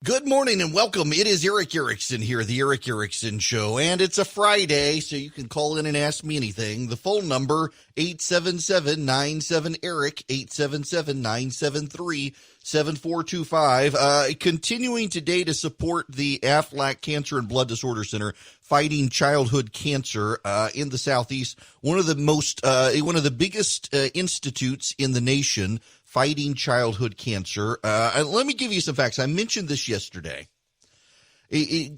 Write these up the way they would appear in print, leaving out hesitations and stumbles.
Good morning and welcome. It is Eric Erickson here, the Eric Erickson Show, and it's a Friday, so you can call in and ask me anything. The phone number, 877-97-ERIC, 877-973-7425. Continuing today to support the Aflac Cancer and Blood Disorder Center, fighting childhood cancer in the Southeast. One of the biggest institutes in the nation fighting childhood cancer. Let me give you some facts. I mentioned this yesterday.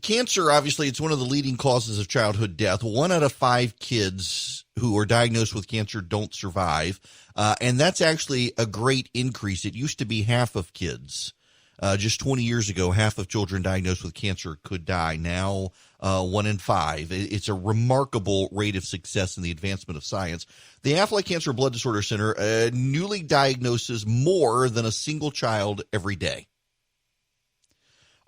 Cancer, obviously, it's one of the leading causes of childhood death. 1 out of 5 kids who are diagnosed with cancer don't survive, and that's actually a great increase. It used to be half of kids. Just 20 years ago, half of children diagnosed with cancer could die. Now, 1 in 5. It's a remarkable rate of success in the advancement of science. The Aflac Cancer and Blood Disorder Center newly diagnoses more than a single child every day.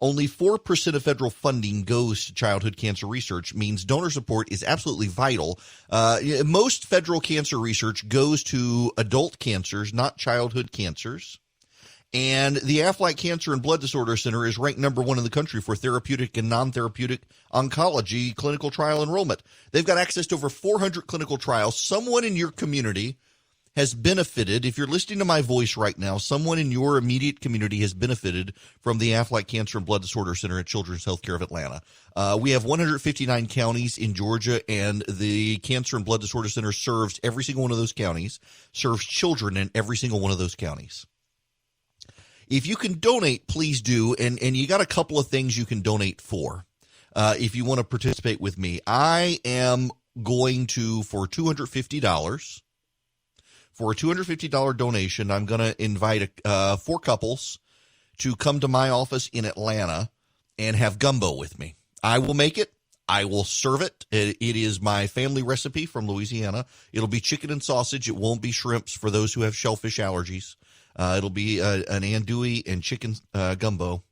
Only 4% of federal funding goes to childhood cancer research, means donor support is absolutely vital. Most federal cancer research goes to adult cancers, not childhood cancers. And the Aflac Cancer and Blood Disorder Center is ranked number 1 in the country for therapeutic and non-therapeutic oncology clinical trial enrollment. They've got access to over 400 clinical trials. Someone in your community has benefited. If you're listening to my voice right now, someone in your immediate community has benefited from the Aflac Cancer and Blood Disorder Center at Children's Healthcare of Atlanta. We have 159 counties in Georgia, and the Cancer and Blood Disorder Center serves every single one of those counties, serves children in every single one of those counties. If you can donate, please do, and you got a couple of things you can donate for. If you want to participate with me, I am going to, for $250, for a $250 donation, I'm going to invite 4 couples to come to my office in Atlanta and have gumbo with me. I will make it. I will serve it. It is my family recipe from Louisiana. It'll be chicken and sausage. It won't be shrimps for those who have shellfish allergies. It'll be an andouille and chicken gumbo.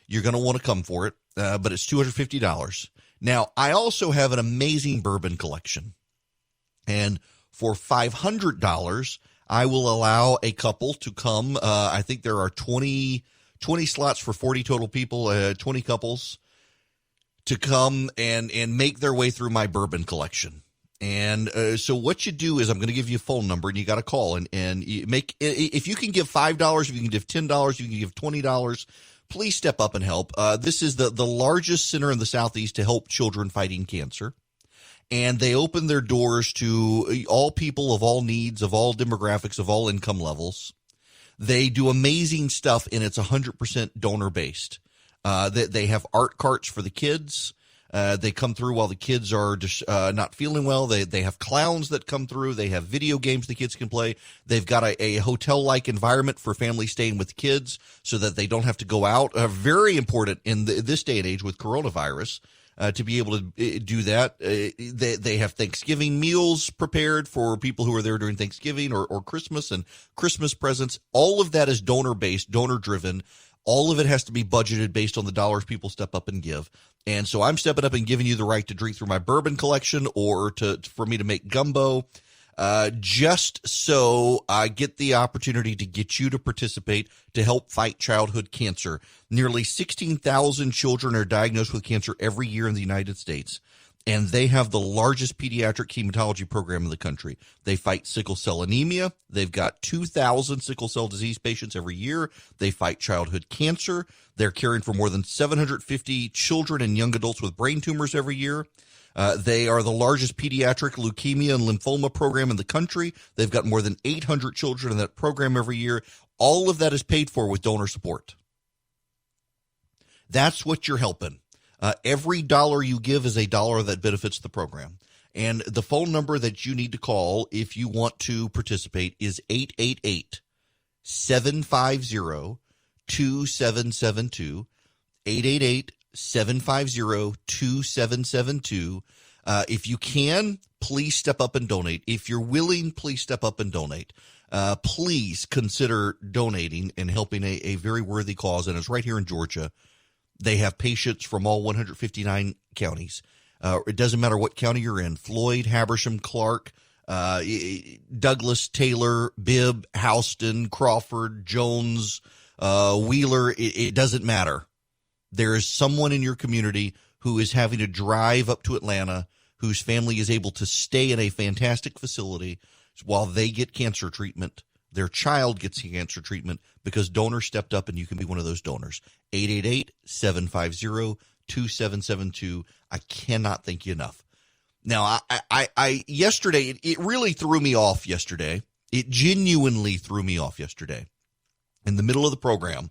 You're going to want to come for it, but it's $250. Now, I also have an amazing bourbon collection, and for $500, I will allow a couple to come. I think there are 20 slots for 40 total people, 20 couples to come and make their way through my bourbon collection. And so what you do is I'm going to give you a phone number, and you got to call and you make. If you can give $5, if you can give $10, you can give $20. Please step up and help. This is the largest center in the Southeast to help children fighting cancer, and they open their doors to all people of all needs, of all demographics, of all income levels. They do amazing stuff, and it's 100% donor based. They have art carts for the kids. They come through while the kids are just, not feeling well. They have clowns that come through. They have video games the kids can play. They've got a hotel-like environment for families staying with kids so that they don't have to go out. Very important in this day and age with coronavirus to be able to do that. They have Thanksgiving meals prepared for people who are there during Thanksgiving or Christmas, and Christmas presents. All of that is donor-based, donor-driven. All of it has to be budgeted based on the dollars people step up and give. And so I'm stepping up and giving you the right to drink through my bourbon collection or for me to make gumbo, just so I get the opportunity to get you to participate to help fight childhood cancer. Nearly 16,000 children are diagnosed with cancer every year in the United States, and they have the largest pediatric hematology program in the country. They fight sickle cell anemia. They've got 2,000 sickle cell disease patients every year. They fight childhood cancer. They're caring for more than 750 children and young adults with brain tumors every year. They are the largest pediatric leukemia and lymphoma program in the country. They've got more than 800 children in that program every year. All of that is paid for with donor support. That's what you're helping. Every dollar you give is a dollar that benefits the program. And the phone number that you need to call if you want to participate is 888-750-2772, 888-750-2772. If you can, please step up and donate. If you're willing, please step up and donate. Please consider donating and helping a very worthy cause. And it's right here in Georgia. They have patients from all 159 counties. It doesn't matter what county you're in. Floyd, Habersham, Clark, Douglas, Taylor, Bibb, Houston, Crawford, Jones, Wheeler. It doesn't matter. There is someone in your community who is having to drive up to Atlanta, whose family is able to stay in a fantastic facility while they get cancer treatment. Their child gets cancer treatment because donors stepped up, and you can be one of those donors. 888-750-2772. I cannot thank you enough. Now, I yesterday, it really threw me off yesterday. It genuinely threw me off yesterday. In the middle of the program,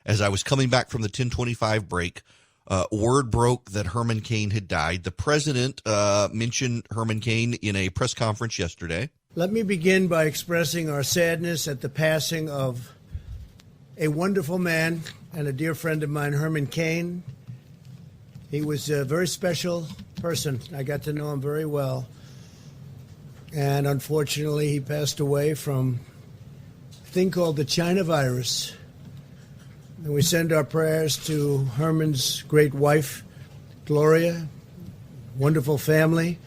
as I was coming back from the 10:25 break, word broke that Herman Cain had died. The president mentioned Herman Cain in a press conference yesterday. Let me begin by expressing our sadness at the passing of a wonderful man and a dear friend of mine, Herman Cain. He was a very special person. I got to know him very well. And unfortunately, he passed away from a thing called the China virus. And we send our prayers to Herman's great wife, Gloria, wonderful family.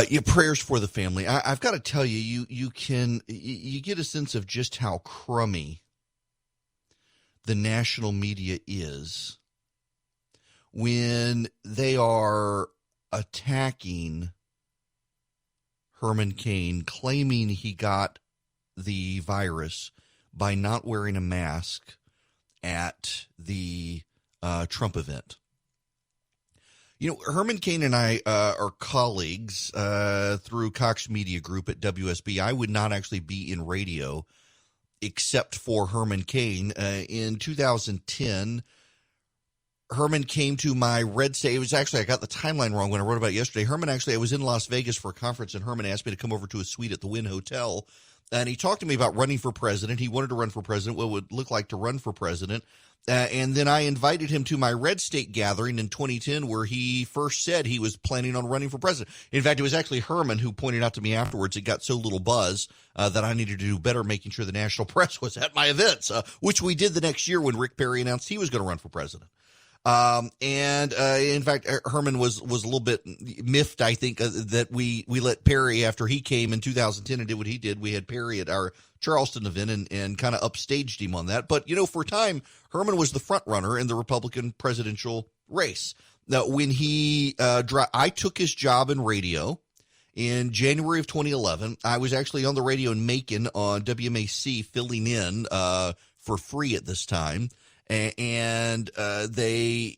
Your prayers for the family. I've got to tell you, you get a sense of just how crummy the national media is when they are attacking Herman Cain, claiming he got the virus by not wearing a mask at the Trump event. You know, Herman Cain and I are colleagues through Cox Media Group at WSB. I would not actually be in radio except for Herman Cain. In 2010, Herman came to my Red State. It was actually, I got the timeline wrong when I wrote about it yesterday. Herman actually, I was in Las Vegas for a conference, and Herman asked me to come over to a suite at the Wynn Hotel. And he talked to me about running for president. He wanted to run for president, what it would look like to run for president. And then I invited him to my Red State gathering in 2010, where he first said he was planning on running for president. In fact, it was actually Herman who pointed out to me afterwards it got so little buzz that I needed to do better making sure the national press was at my events, which we did the next year when Rick Perry announced he was going to run for president. In fact, Herman was a little bit miffed, I think, that we let Perry, after he came in 2010 and did what he did, we had Perry at our Charleston event and kind of upstaged him on that. But, you know, for a time, Herman was the front runner in the Republican presidential race. Now, when I took his job in radio in January of 2011. I was actually on the radio in Macon on WMAC filling in for free at this time. And they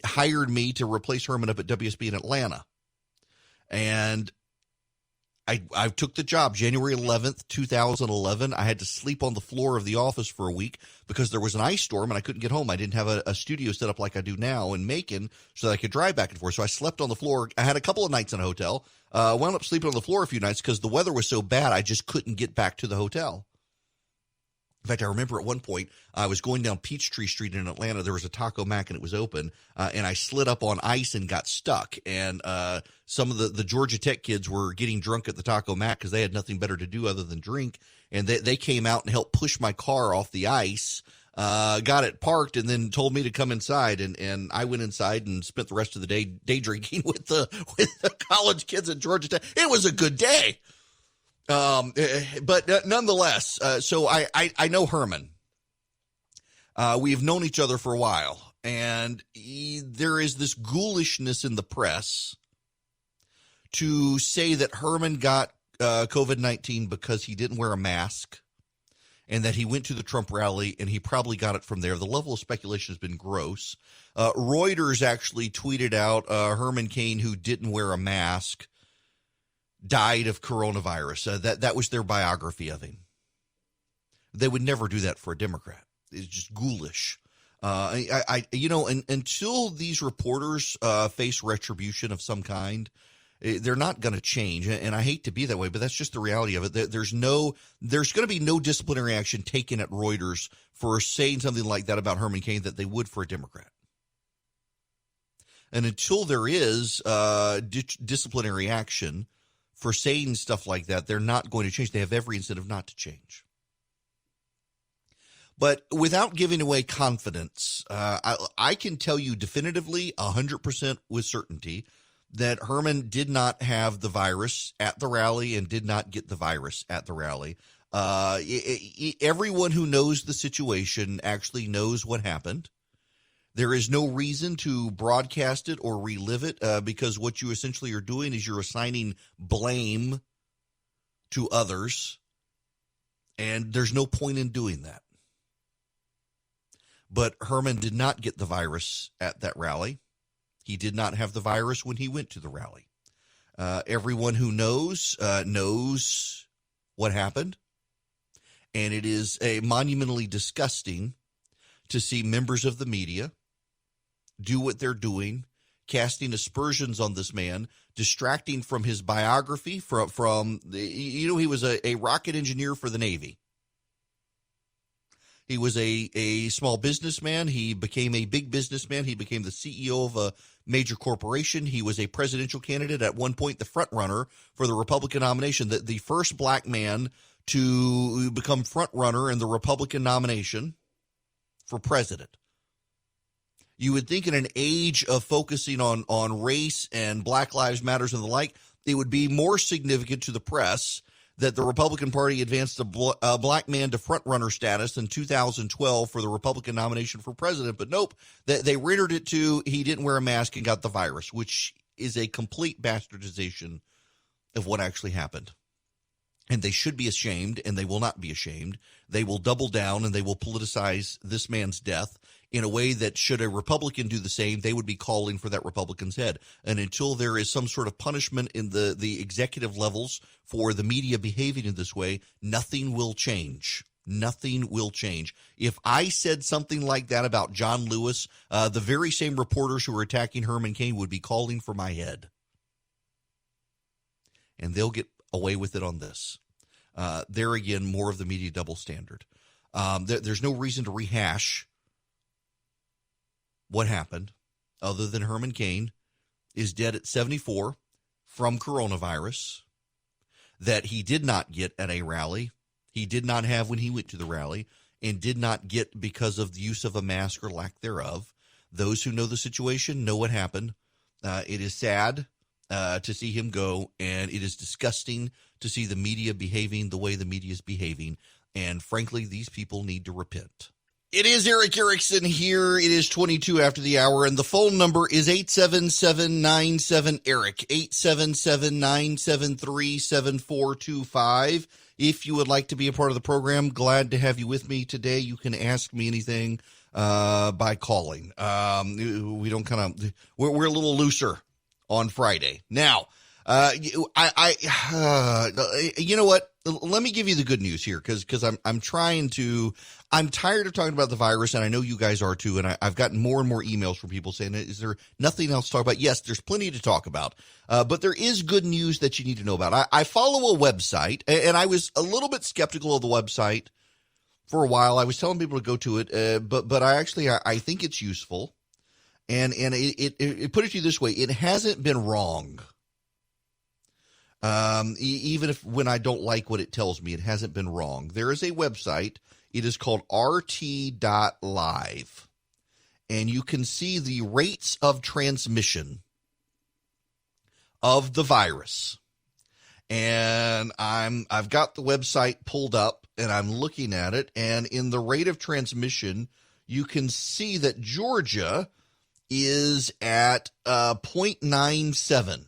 hired me to replace Herman up at WSB in Atlanta. And I took the job January 11th, 2011. I had to sleep on the floor of the office for a week because there was an ice storm and I couldn't get home. I didn't have a studio set up like I do now in Macon so that I could drive back and forth. So I slept on the floor. I had a couple of nights in a hotel. Wound up sleeping on the floor a few nights because the weather was so bad I just couldn't get back to the hotel. In fact, I remember at one point I was going down Peachtree Street in Atlanta. There was a Taco Mac and it was open, and I slid up on ice and got stuck. And some of the Georgia Tech kids were getting drunk at the Taco Mac because they had nothing better to do other than drink. And they came out and helped push my car off the ice, got it parked, and then told me to come inside. And I went inside and spent the rest of the day drinking with the college kids at Georgia Tech. It was a good day. But nonetheless, so I know Herman. We've known each other for a while, and there is this ghoulishness in the press to say that Herman got COVID-19 because he didn't wear a mask and that he went to the Trump rally and he probably got it from there. The level of speculation has been gross. Reuters actually tweeted out Herman Cain, who didn't wear a mask, died of coronavirus. That was their biography of him. They would never do that for a Democrat. It's just ghoulish. Until these reporters face retribution of some kind, they're not going to change. And I hate to be that way, but that's just the reality of it. There's going to be no disciplinary action taken at Reuters for saying something like that about Herman Cain that they would for a Democrat. And until there is disciplinary action for saying stuff like that, they're not going to change. They have every incentive not to change. But without giving away confidence, I can tell you definitively, 100% with certainty, that Herman did not have the virus at the rally and did not get the virus at the rally. Everyone who knows the situation actually knows what happened. There is no reason to broadcast it or relive it because what you essentially are doing is you're assigning blame to others, and there's no point in doing that. But Herman did not get the virus at that rally. He did not have the virus when he went to the rally. Everyone who knows what happened, and it is monumentally disgusting to see members of the media do what they're doing, casting aspersions on this man, distracting from his biography, from he was a rocket engineer for the Navy. He was a small businessman. He became a big businessman. He became the CEO of a major corporation. He was a presidential candidate at one point, the front runner for the Republican nomination, the first black man to become front runner in the Republican nomination for president. You would think in an age of focusing on race and Black Lives Matters and the like, it would be more significant to the press that the Republican Party advanced a black man to front-runner status in 2012 for the Republican nomination for president. But nope, they rendered it to he didn't wear a mask and got the virus, which is a complete bastardization of what actually happened. And they should be ashamed, and they will not be ashamed. They will double down, and they will politicize this man's death in a way that should a Republican do the same, they would be calling for that Republican's head. And until there is some sort of punishment in the executive levels for the media behaving in this way, nothing will change. Nothing will change. If I said something like that about John Lewis, the very same reporters who are attacking Herman Cain would be calling for my head. And they'll get away with it on this. There again, more of the media double standard. There's no reason to rehash what happened other than Herman Cain is dead at 74 from coronavirus that he did not get at a rally. He did not have when he went to the rally and did not get because of the use of a mask or lack thereof. Those who know the situation know what happened. It is sad to see him go, and it is disgusting to see the media behaving the way the media is behaving. And frankly, these people need to repent. It is Eric Erickson here. It is 22 after the hour, and the phone number is 877-97-ERIC, 877-973-7425. If you would like to be a part of the program, glad to have you with me today. You can ask me anything by calling. We don't we're a little looser on Friday. Now, you know what? Let me give you the good news here because I'm tired of talking about the virus, and I know you guys are too, and I've gotten more and more emails from people saying, is there nothing else to talk about? Yes, there's plenty to talk about, but there is good news that you need to know about. I follow a website, and I was a little bit skeptical of the website for a while. I was telling people to go to it, but I think it's useful, and it put it to you this way, it hasn't been wrong. Even if when I don't like what it tells me, it hasn't been wrong. There is a website. It is called rt.live, and you can see the rates of transmission of the virus. And I've got the website pulled up, and I'm looking at it, and in the rate of transmission, you can see that Georgia is at 0.97.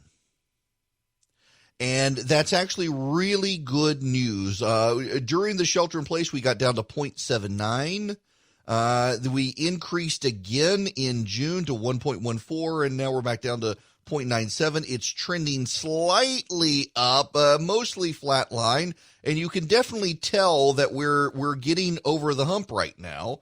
And that's actually really good news. During the shelter in place, we got down to 0.79. We increased again in June to 1.14, and now we're back down to 0.97. It's trending slightly up, mostly flat line, and you can definitely tell that we're getting over the hump right now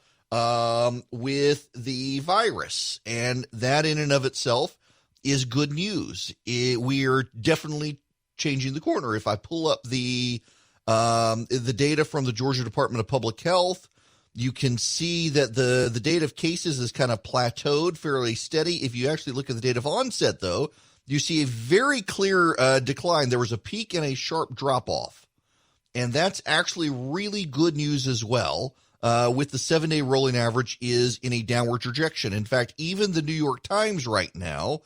with the virus, and that in and of itself is good news. We are definitely changing the corner. If I pull up the data from the Georgia Department of Public Health, you can see that the date of cases is kind of plateaued, fairly steady. If you actually look at the date of onset, though, you see a very clear decline. There was a peak and a sharp drop-off, and that's actually really good news as well. With the 7-day rolling average is in a downward trajectory. In fact, even the New York Times right now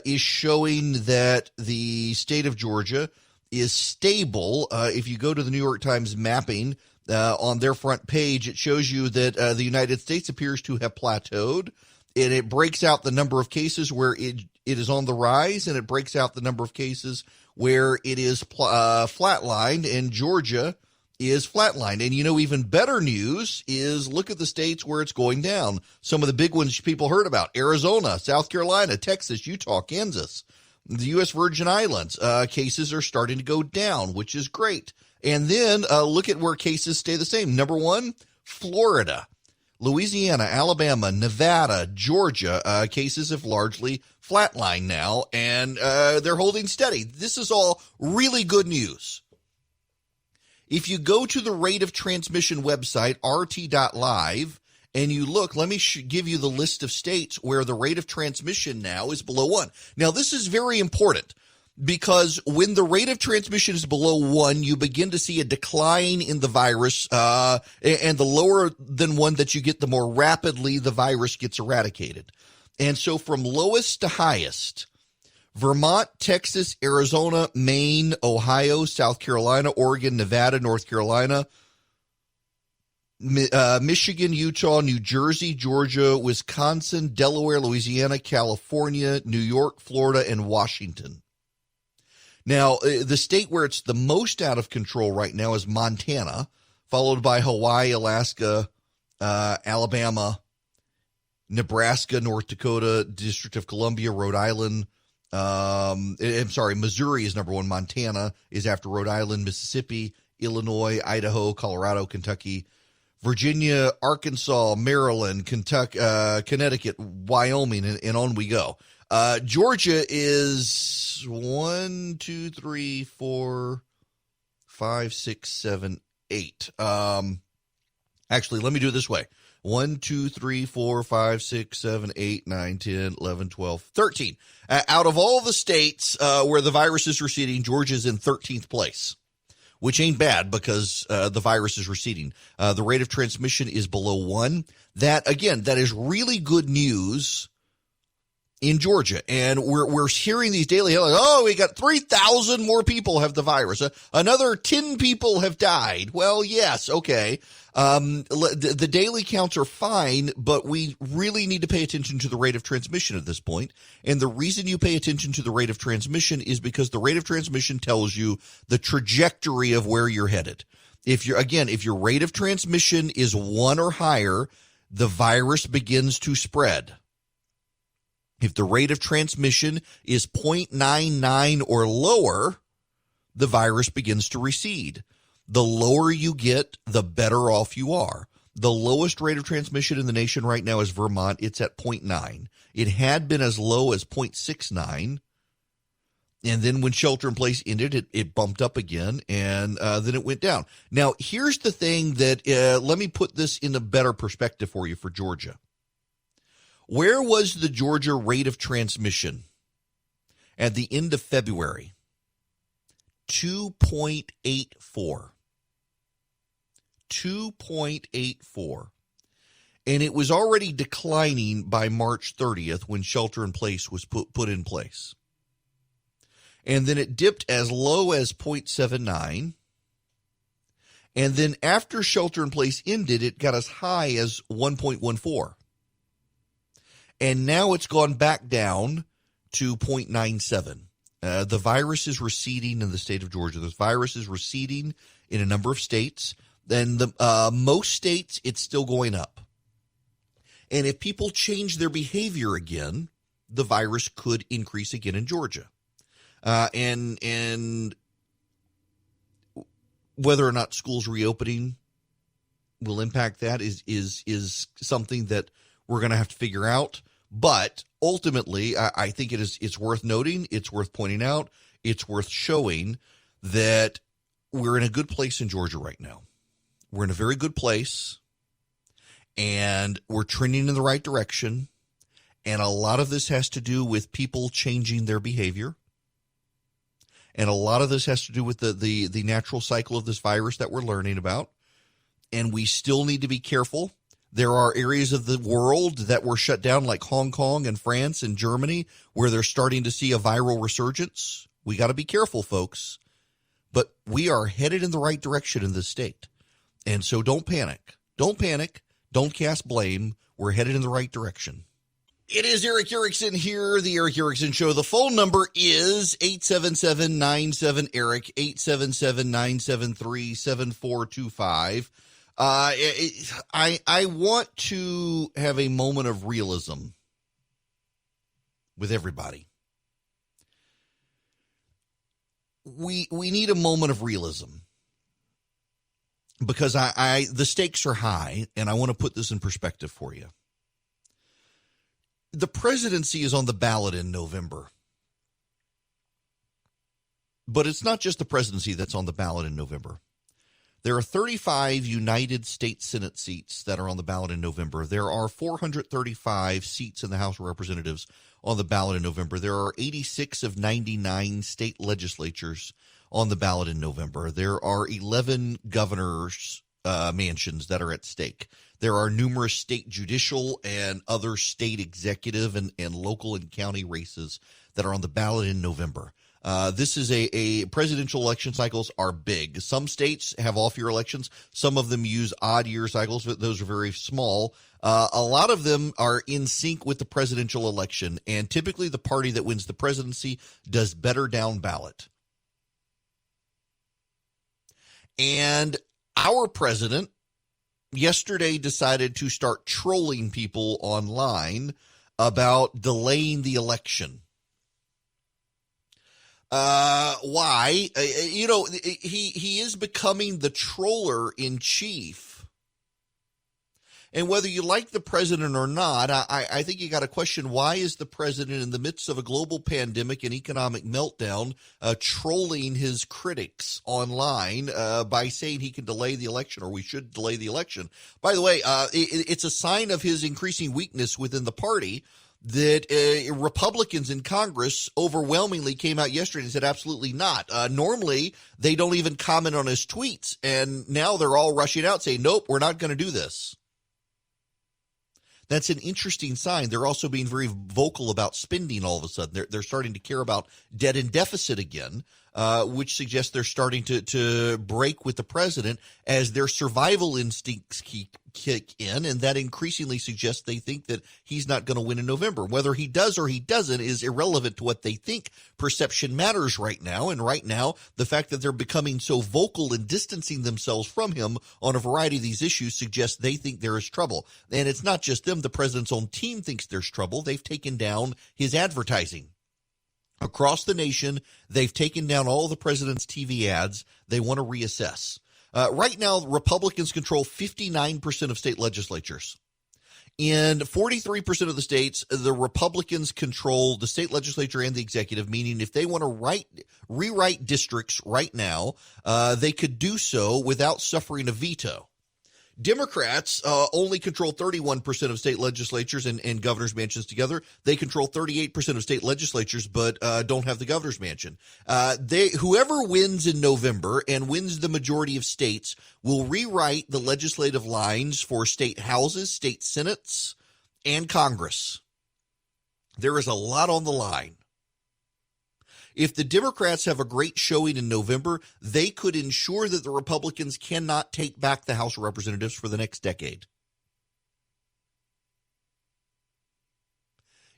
is showing that the state of Georgia is stable. If you go to the New York Times mapping on their front page, it shows you that the United States appears to have plateaued, and it breaks out the number of cases where it is on the rise, and it breaks out the number of cases where it is flatlined, and Georgia is flatlined. And, even better news is look at the states where it's going down. Some of the big ones people heard about: Arizona, South Carolina, Texas, Utah, Kansas, the U.S. Virgin Islands. Cases are starting to go down, which is great. And then look at where cases stay the same. Number one, Florida, Louisiana, Alabama, Nevada, Georgia. Cases have largely flatlined now, and they're holding steady. This is all really good news. If you go to the rate of transmission website, rt.live, and you look, let me give you the list of states where the rate of transmission now is below 1. Now, this is very important because when the rate of transmission is below 1, you begin to see a decline in the virus, and the lower than 1 that you get, the more rapidly the virus gets eradicated. And so from lowest to highest, Vermont, Texas, Arizona, Maine, Ohio, South Carolina, Oregon, Nevada, North Carolina, Michigan, Utah, New Jersey, Georgia, Wisconsin, Delaware, Louisiana, California, New York, Florida, and Washington. Now, the state where it's the most out of control right now is Montana, followed by Hawaii, Alaska, Alabama, Nebraska, North Dakota, District of Columbia, Rhode Island. Missouri is number 1. Montana is after Rhode Island, Mississippi, Illinois, Idaho, Colorado, Kentucky, Virginia, Arkansas, Maryland, Kentucky, Connecticut, Wyoming, and on we go. Georgia is 1, 2, 3, 4, 5, 6, 7, 8. Actually, let me do it this way. 1, 2, 3, 4, 5, 6, 7, 8, 9, 10, 11, 12, 13. Out of all the states where the virus is receding, Georgia's in 13th place, which ain't bad because the virus is receding. The rate of transmission is below 1. That is really good news in Georgia. And we're hearing these daily headlines. Oh, we got 3,000 more people have the virus. Another 10 people have died. Well, yes, okay. The daily counts are fine, but we really need to pay attention to the rate of transmission at this point. And the reason you pay attention to the rate of transmission is because the rate of transmission tells you the trajectory of where you're headed. If your rate of transmission is 1 or higher, the virus begins to spread. If the rate of transmission is 0.99 or lower, the virus begins to recede. The lower you get, the better off you are. The lowest rate of transmission in the nation right now is Vermont. It's at 0.9. It had been as low as 0.69. And then when shelter in place ended, it bumped up again, and then it went down. Now, here's the thing that, let me put this in a better perspective for you for Georgia. Where was the Georgia rate of transmission at the end of February? 2.84. 2.84. And it was already declining by March 30th when shelter in place was put in place. And then it dipped as low as 0.79. And then after shelter in place ended, it got as high as 1.14. And now it's gone back down to 0.97. The virus is receding in the state of Georgia. The virus is receding in a number of states. Then most states, it's still going up. And if people change their behavior again, the virus could increase again in Georgia. And whether or not schools reopening will impact that is something that we're going to have to figure out. But ultimately, I think it's worth noting, it's worth pointing out, it's worth showing that we're in a good place in Georgia right now. We're in a very good place, and we're trending in the right direction. And a lot of this has to do with people changing their behavior. And a lot of this has to do with the natural cycle of this virus that we're learning about. And we still need to be careful. There are areas of the world that were shut down, like Hong Kong and France and Germany, where they're starting to see a viral resurgence. We got to be careful, folks. but we are headed in the right direction in this state. And so don't panic. Don't panic. Don't cast blame. We're headed in the right direction. It is Eric Erickson here, the Eric Erickson Show. The phone number is 877-97-ERIC, 877-973-7425. I want to have a moment of realism with everybody. We need a moment of realism because the stakes are high, and I want to put this in perspective for you. The presidency is on the ballot in November. But it's not just the presidency that's on the ballot in November. There are 35 United States Senate seats that are on the ballot in November. There are 435 seats in the House of Representatives on the ballot in November. There are 86 of 99 state legislatures on the ballot in November. There are 11 governors' mansions that are at stake. There are numerous state judicial and other state executive and local and county races that are on the ballot in November. This is a presidential election cycles are big. Some states have off-year elections. Some of them use odd-year cycles, but those are very small. A lot of them are in sync with the presidential election, and typically the party that wins the presidency does better down ballot. And our president yesterday decided to start trolling people online about delaying the election. Why? He is becoming the troller in chief. And whether you like the president or not, I think you got to question, why is the president in the midst of a global pandemic and economic meltdown trolling his critics online by saying he can delay the election, or we should delay the election? By the way, it's a sign of his increasing weakness within the party that Republicans in Congress overwhelmingly came out yesterday and said absolutely not. Normally, they don't even comment on his tweets, and now they're all rushing out saying, nope, we're not going to do this. That's an interesting sign. They're also being very vocal about spending all of a sudden. They're starting to care about debt and deficit again, which suggests they're starting to break with the president as their survival instincts kick in, and that increasingly suggests they think that he's not going to win in November. Whether he does or he doesn't is irrelevant to what they think. Perception matters right now, and right now, the fact that they're becoming so vocal and distancing themselves from him on a variety of these issues suggests they think there is trouble. And it's not just them. The president's own team thinks there's trouble. They've taken down his advertising. Across the nation, they've taken down all the president's TV ads. They want to reassess. Right now, Republicans control 59% of state legislatures. In 43% of the states, the Republicans control the state legislature and the executive, meaning if they want to rewrite districts right now, they could do so without suffering a veto. Democrats only control 31% of state legislatures and governor's mansions together. They control 38% of state legislatures, but don't have the governor's mansion. Whoever wins in November and wins the majority of states will rewrite the legislative lines for state houses, state senates, and Congress. There is a lot on the line. If the Democrats have a great showing in November, they could ensure that the Republicans cannot take back the House of Representatives for the next decade.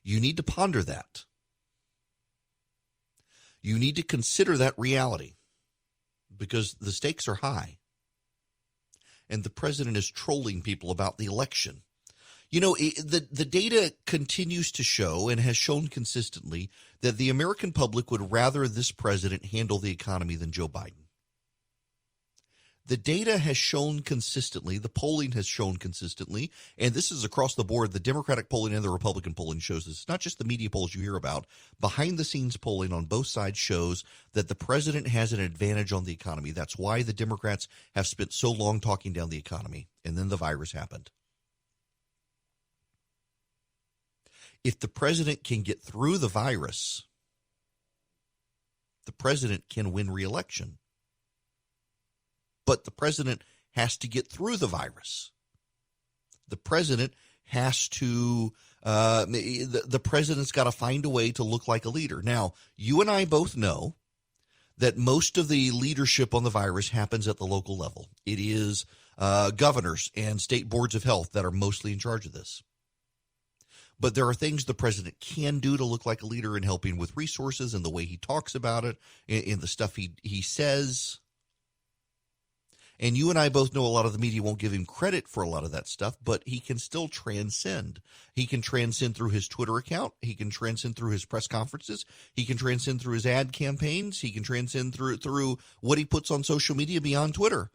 You need to ponder that. You need to consider that reality because the stakes are high. And the president is trolling people about the election. You know, the data continues to show and has shown consistently that the American public would rather this president handle the economy than Joe Biden. The data has shown consistently, the polling has shown consistently, and this is across the board. The Democratic polling and the Republican polling shows this. It's not just the media polls you hear about. Behind-the-scenes polling on both sides shows that the president has an advantage on the economy. That's why the Democrats have spent so long talking down the economy, and then the virus happened. If the president can get through the virus, the president can win re-election. But the president has to get through the virus. The president has to, the president's got to find a way to look like a leader. Now, you and I both know that most of the leadership on the virus happens at the local level. It is governors and state boards of health that are mostly in charge of this. But there are things the president can do to look like a leader in helping with resources and the way he talks about it, in the stuff he says. And you and I both know a lot of the media won't give him credit for a lot of that stuff, but he can still transcend. He can transcend through his Twitter account. He can transcend through his press conferences. He can transcend through his ad campaigns. He can transcend through what he puts on social media beyond Twitter.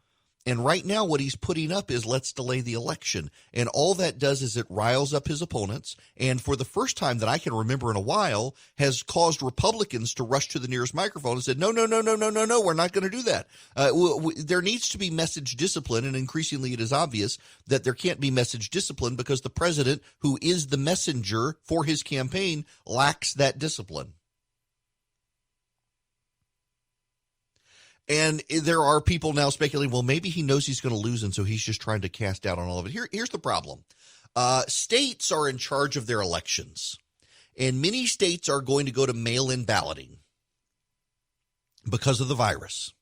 And right now what he's putting up is let's delay the election. And all that does is it riles up his opponents. And for the first time that I can remember in a while, has caused Republicans to rush to the nearest microphone and said, no, we're not going to do that. There needs to be message discipline. And increasingly it is obvious that there can't be message discipline because the president, who is the messenger for his campaign, lacks that discipline. And there are people now speculating, well, maybe he knows he's going to lose, and so he's just trying to cast doubt on all of it. Here's the problem. States are in charge of their elections, and many states are going to go to mail-in balloting because of the virus.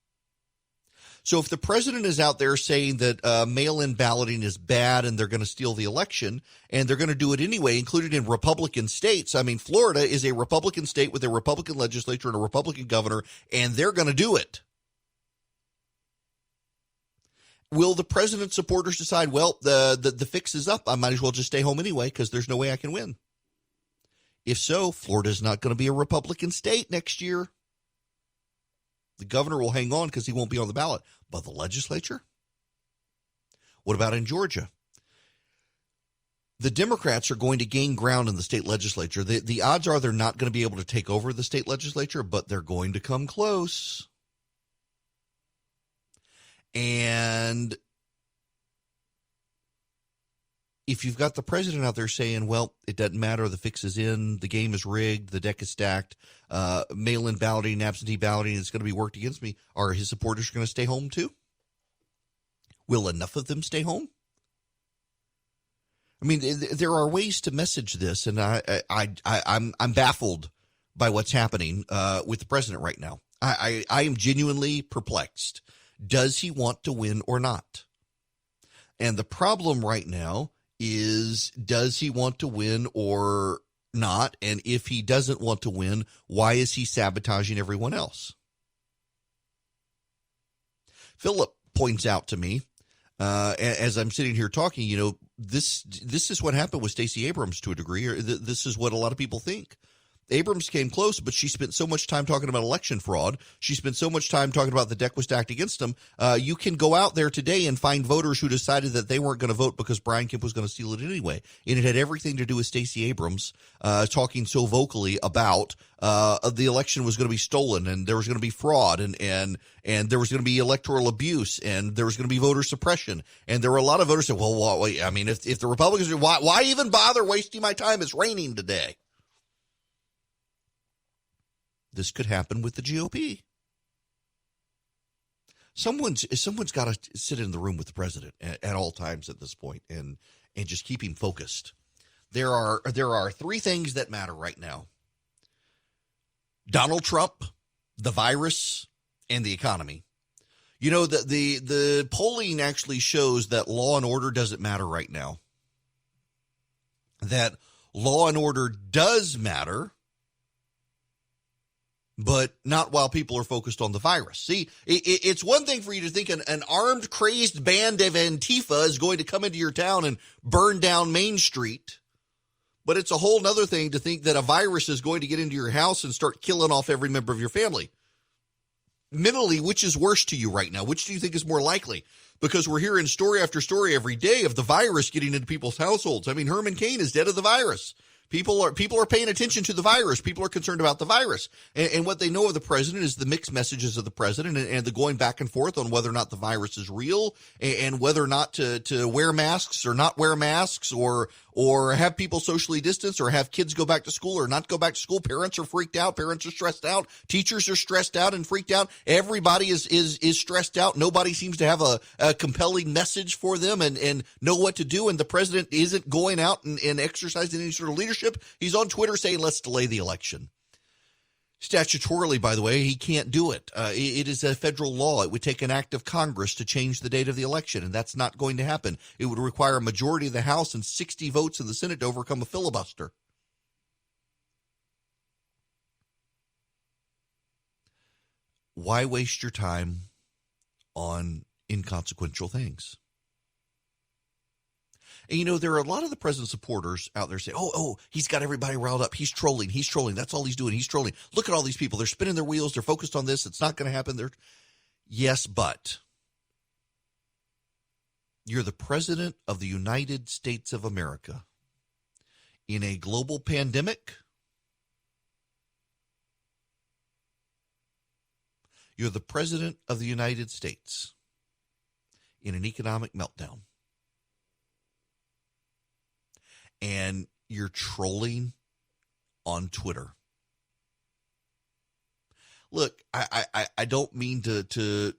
So if the president is out there saying that mail-in balloting is bad and they're going to steal the election, and they're going to do it anyway, including in Republican states. I mean, Florida is a Republican state with a Republican legislature and a Republican governor, and they're going to do it. Will the president's supporters decide, well, the fix is up, I might as well just stay home anyway because there's no way I can win? If so, Florida is not going to be a Republican state next year. The governor will hang on because he won't be on the ballot. But the legislature? What about in Georgia? The Democrats are going to gain ground in the state legislature. The odds are they're not going to be able to take over the state legislature, but they're going to come close. And if you've got the president out there saying, well, it doesn't matter, the fix is in, the game is rigged, the deck is stacked, mail-in balloting, absentee balloting is going to be worked against me, are his supporters going to stay home too? Will enough of them stay home? I mean, there are ways to message this, and I'm baffled by what's happening with the president right now. I am genuinely perplexed. Does he want to win or not? And the problem right now is, does he want to win or not? And if he doesn't want to win, why is he sabotaging everyone else? Philip points out to me, as I'm sitting here talking, you know, this is what happened with Stacey Abrams to a degree, or this is what a lot of people think. Abrams came close, but she spent so much time talking about election fraud. She spent so much time talking about the deck was stacked against them. You can go out there today and find voters who decided that they weren't going to vote because Brian Kemp was going to steal it anyway. And it had everything to do with Stacey Abrams talking so vocally about the election was going to be stolen and there was going to be fraud and there was going to be electoral abuse and there was going to be voter suppression. And there were a lot of voters who said, well, wait, I mean, if the Republicans, why even bother wasting my time? It's raining today. This could happen with the GOP. Someone's got to sit in the room with the president at all times at this point and just keep him focused. There are three things that matter right now: Donald Trump, the virus, and the economy. You know, the polling actually shows that law and order doesn't matter right now. That law and order does matter, but not while people are focused on the virus. See, it's one thing for you to think an armed, crazed band of Antifa is going to come into your town and burn down Main Street. But it's a whole nother thing to think that a virus is going to get into your house and start killing off every member of your family. Mentally, which is worse to you right now? Which do you think is more likely? Because we're hearing story after story every day of the virus getting into people's households. I mean, Herman Cain is dead of the virus. People are paying attention to the virus. People are concerned about the virus. And what they know of the president is the mixed messages of the president and the going back and forth on whether or not the virus is real and whether or not to wear masks or not wear masks or have people socially distance or have kids go back to school or not go back to school. Parents are freaked out. Parents are stressed out. Teachers are stressed out and freaked out. Everybody is stressed out. Nobody seems to have a compelling message for them and know what to do. And the president isn't going out and exercising any sort of leadership. He's on Twitter saying, let's delay the election. Statutorily, by the way, he can't do it. It is a federal law. It would take an act of Congress to change the date of the election, and that's not going to happen. It would require a majority of the House and 60 votes in the Senate to overcome a filibuster. Why waste your time on inconsequential things? And, you know, there are a lot of the president's supporters out there saying, oh, he's got everybody riled up. He's trolling. That's all he's doing. He's trolling. Look at all these people. They're spinning their wheels. They're focused on this. It's not going to happen. Yes, but you're the president of the United States of America in a global pandemic. You're the president of the United States in an economic meltdown. And you're trolling on Twitter. Look, I don't mean to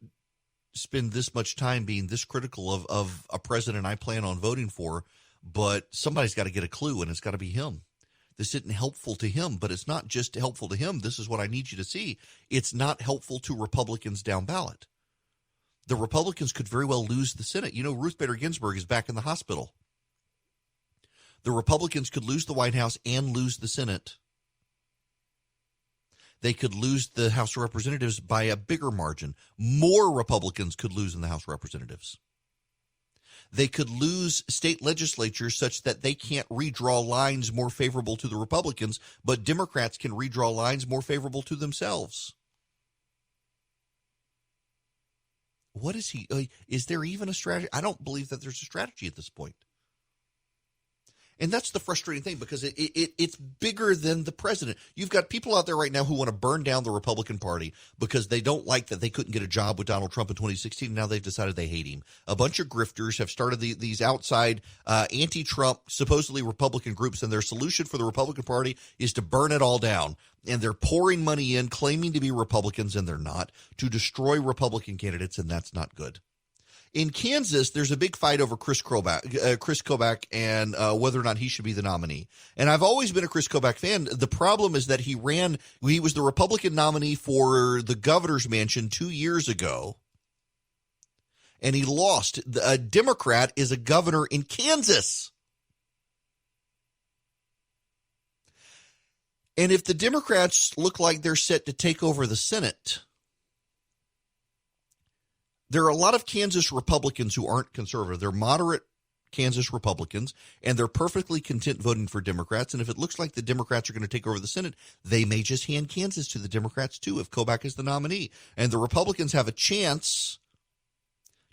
spend this much time being this critical of a president I plan on voting for, but somebody's got to get a clue, and it's got to be him. This isn't helpful to him, but it's not just helpful to him. This is what I need you to see. It's not helpful to Republicans down ballot. The Republicans could very well lose the Senate. You know, Ruth Bader Ginsburg is back in the hospital. The Republicans could lose the White House and lose the Senate. They could lose the House of Representatives by a bigger margin. More Republicans could lose in the House of Representatives. They could lose state legislatures such that they can't redraw lines more favorable to the Republicans, but Democrats can redraw lines more favorable to themselves. What is is there even a strategy? I don't believe that there's a strategy at this point. And that's the frustrating thing, because it's bigger than the president. You've got people out there right now who want to burn down the Republican Party because they don't like that they couldn't get a job with Donald Trump in 2016. And now they've decided they hate him. A bunch of grifters have started these outside anti-Trump, supposedly Republican groups, and their solution for the Republican Party is to burn it all down. And they're pouring money in, claiming to be Republicans, and they're not, to destroy Republican candidates, and that's not good. In Kansas, there's a big fight over Chris Kobach and whether or not he should be the nominee. And I've always been a Chris Kobach fan. The problem is that he was the Republican nominee for the governor's mansion 2 years ago, and he lost. A Democrat is a governor in Kansas. And if the Democrats look like they're set to take over the Senate, there are a lot of Kansas Republicans who aren't conservative. They're moderate Kansas Republicans, and they're perfectly content voting for Democrats. And if it looks like the Democrats are going to take over the Senate, they may just hand Kansas to the Democrats, too, if Kobach is the nominee. And the Republicans have a chance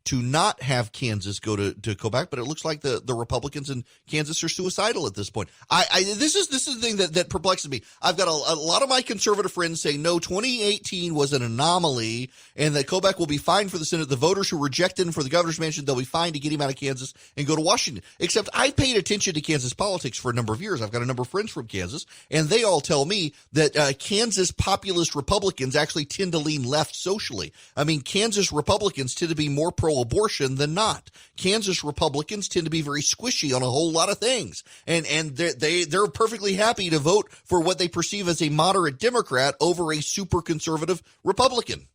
to not have Kansas go to Kobach, but it looks like the Republicans in Kansas are suicidal at this point. This is the thing that perplexes me. I've got a lot of my conservative friends saying, no, 2018 was an anomaly and that Kobach will be fine for the Senate. The voters who rejected him for the governor's mansion, they'll be fine to get him out of Kansas and go to Washington. Except I paid attention to Kansas politics for a number of years. I've got a number of friends from Kansas, and they all tell me that Kansas populist Republicans actually tend to lean left socially. I mean, Kansas Republicans tend to be more pro-abortion than not. Kansas Republicans tend to be very squishy on a whole lot of things. And they're perfectly happy to vote for what they perceive as a moderate Democrat over a super conservative Republican.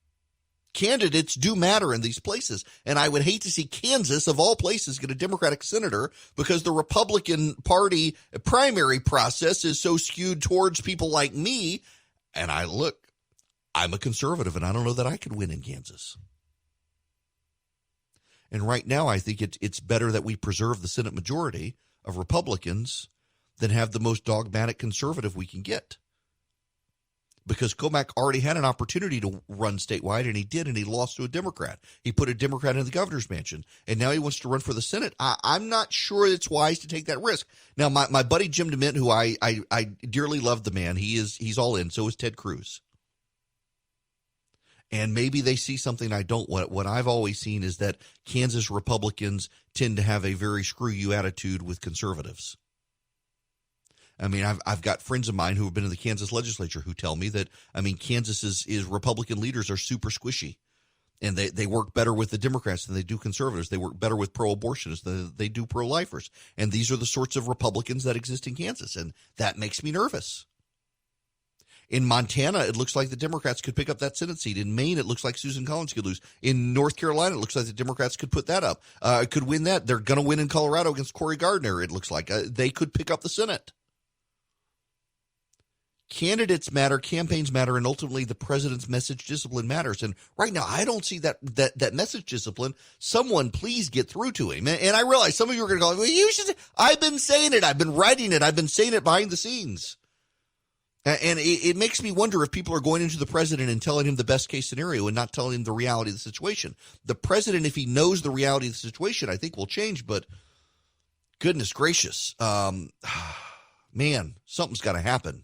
Candidates do matter in these places. And I would hate to see Kansas, of all places, get a Democratic senator because the Republican Party primary process is so skewed towards people like me. And I'm a conservative, and I don't know that I could win in Kansas. And right now, I think it's better that we preserve the Senate majority of Republicans than have the most dogmatic conservative we can get. Because Kobach already had an opportunity to run statewide, and he did, and he lost to a Democrat. He put a Democrat in the governor's mansion, and now he wants to run for the Senate. I'm not sure it's wise to take that risk. Now, my buddy Jim DeMint, who I dearly love the man, he's all in. So is Ted Cruz. And maybe they see something I don't. What I've always seen is that Kansas Republicans tend to have a very screw you attitude with conservatives. I mean, I've got friends of mine who have been in the Kansas legislature who tell me that, I mean, Kansas is Republican leaders are super squishy. And they work better with the Democrats than they do conservatives. They work better with pro-abortionists than they do pro-lifers. And these are the sorts of Republicans that exist in Kansas. And that makes me nervous. In Montana, it looks like the Democrats could pick up that Senate seat. In Maine, it looks like Susan Collins could lose. In North Carolina, it looks like the Democrats could put that up, could win that. They're going to win in Colorado against Cory Gardner, it looks like. They could pick up the Senate. Candidates matter, campaigns matter, and ultimately the president's message discipline matters. And right now, I don't see that message discipline. Someone please get through to him. And I realize some of you are going to go, well, you should. I've been saying it. I've been writing it. I've been saying it behind the scenes. And it makes me wonder if people are going into the president and telling him the best case scenario and not telling him the reality of the situation. The president, if he knows the reality of the situation, I think will change. But goodness gracious, man, something's got to happen.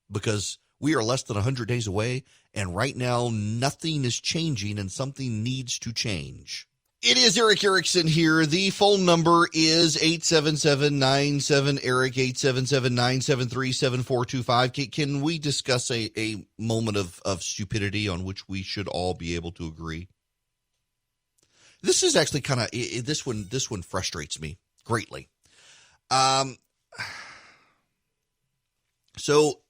Because we are less than 100 days away, and right now nothing is changing, and something needs to change. It is Eric Erickson here. The phone number is 877-97-ERIC, 877-973-7425. Can we discuss a moment of stupidity on which we should all be able to agree? This is actually kind of, this one frustrates me greatly. So,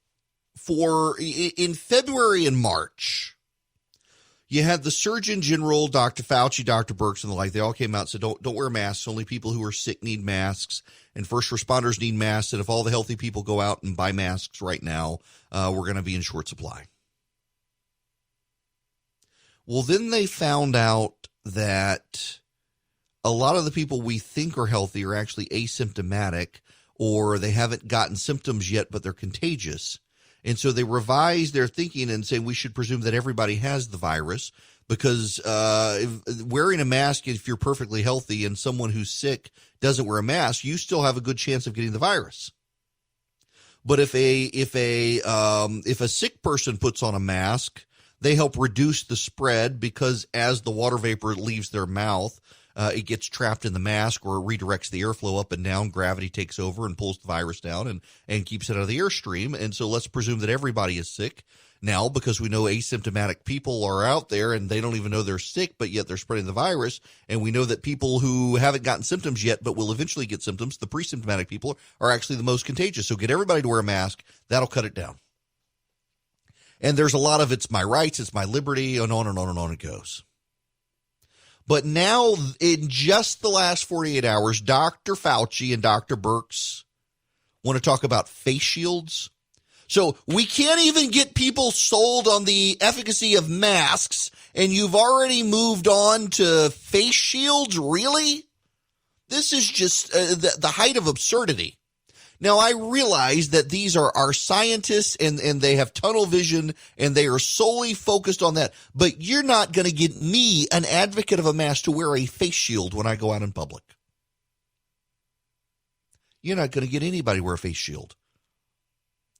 in February and March, you had the Surgeon General, Dr. Fauci, Dr. Birx, and the like. They all came out and said, don't wear masks. Only people who are sick need masks, and first responders need masks. And if all the healthy people go out and buy masks right now, we're going to be in short supply. Well, then they found out that a lot of the people we think are healthy are actually asymptomatic, or they haven't gotten symptoms yet, but they're contagious. And so they revised their thinking and say we should presume that everybody has the virus because wearing a mask, if you're perfectly healthy and someone who's sick doesn't wear a mask, you still have a good chance of getting the virus. But if a sick person puts on a mask, they help reduce the spread because as the water vapor leaves their mouth, it gets trapped in the mask or it redirects the airflow up and down. Gravity takes over and pulls the virus down and keeps it out of the airstream. And so let's presume that everybody is sick now because we know asymptomatic people are out there and they don't even know they're sick, but yet they're spreading the virus. And we know that people who haven't gotten symptoms yet but will eventually get symptoms, the pre-symptomatic people, are actually the most contagious. So get everybody to wear a mask. That'll cut it down. And there's a lot of it's my rights, it's my liberty, and on and on and on it goes. But now, in just the last 48 hours, Dr. Fauci and Dr. Birx want to talk about face shields. So we can't even get people sold on the efficacy of masks, and you've already moved on to face shields? Really? This is just the height of absurdity. Now, I realize that these are our scientists and they have tunnel vision and they are solely focused on that. But you're not going to get me, an advocate of a mask, to wear a face shield when I go out in public. You're not going to get anybody to wear a face shield.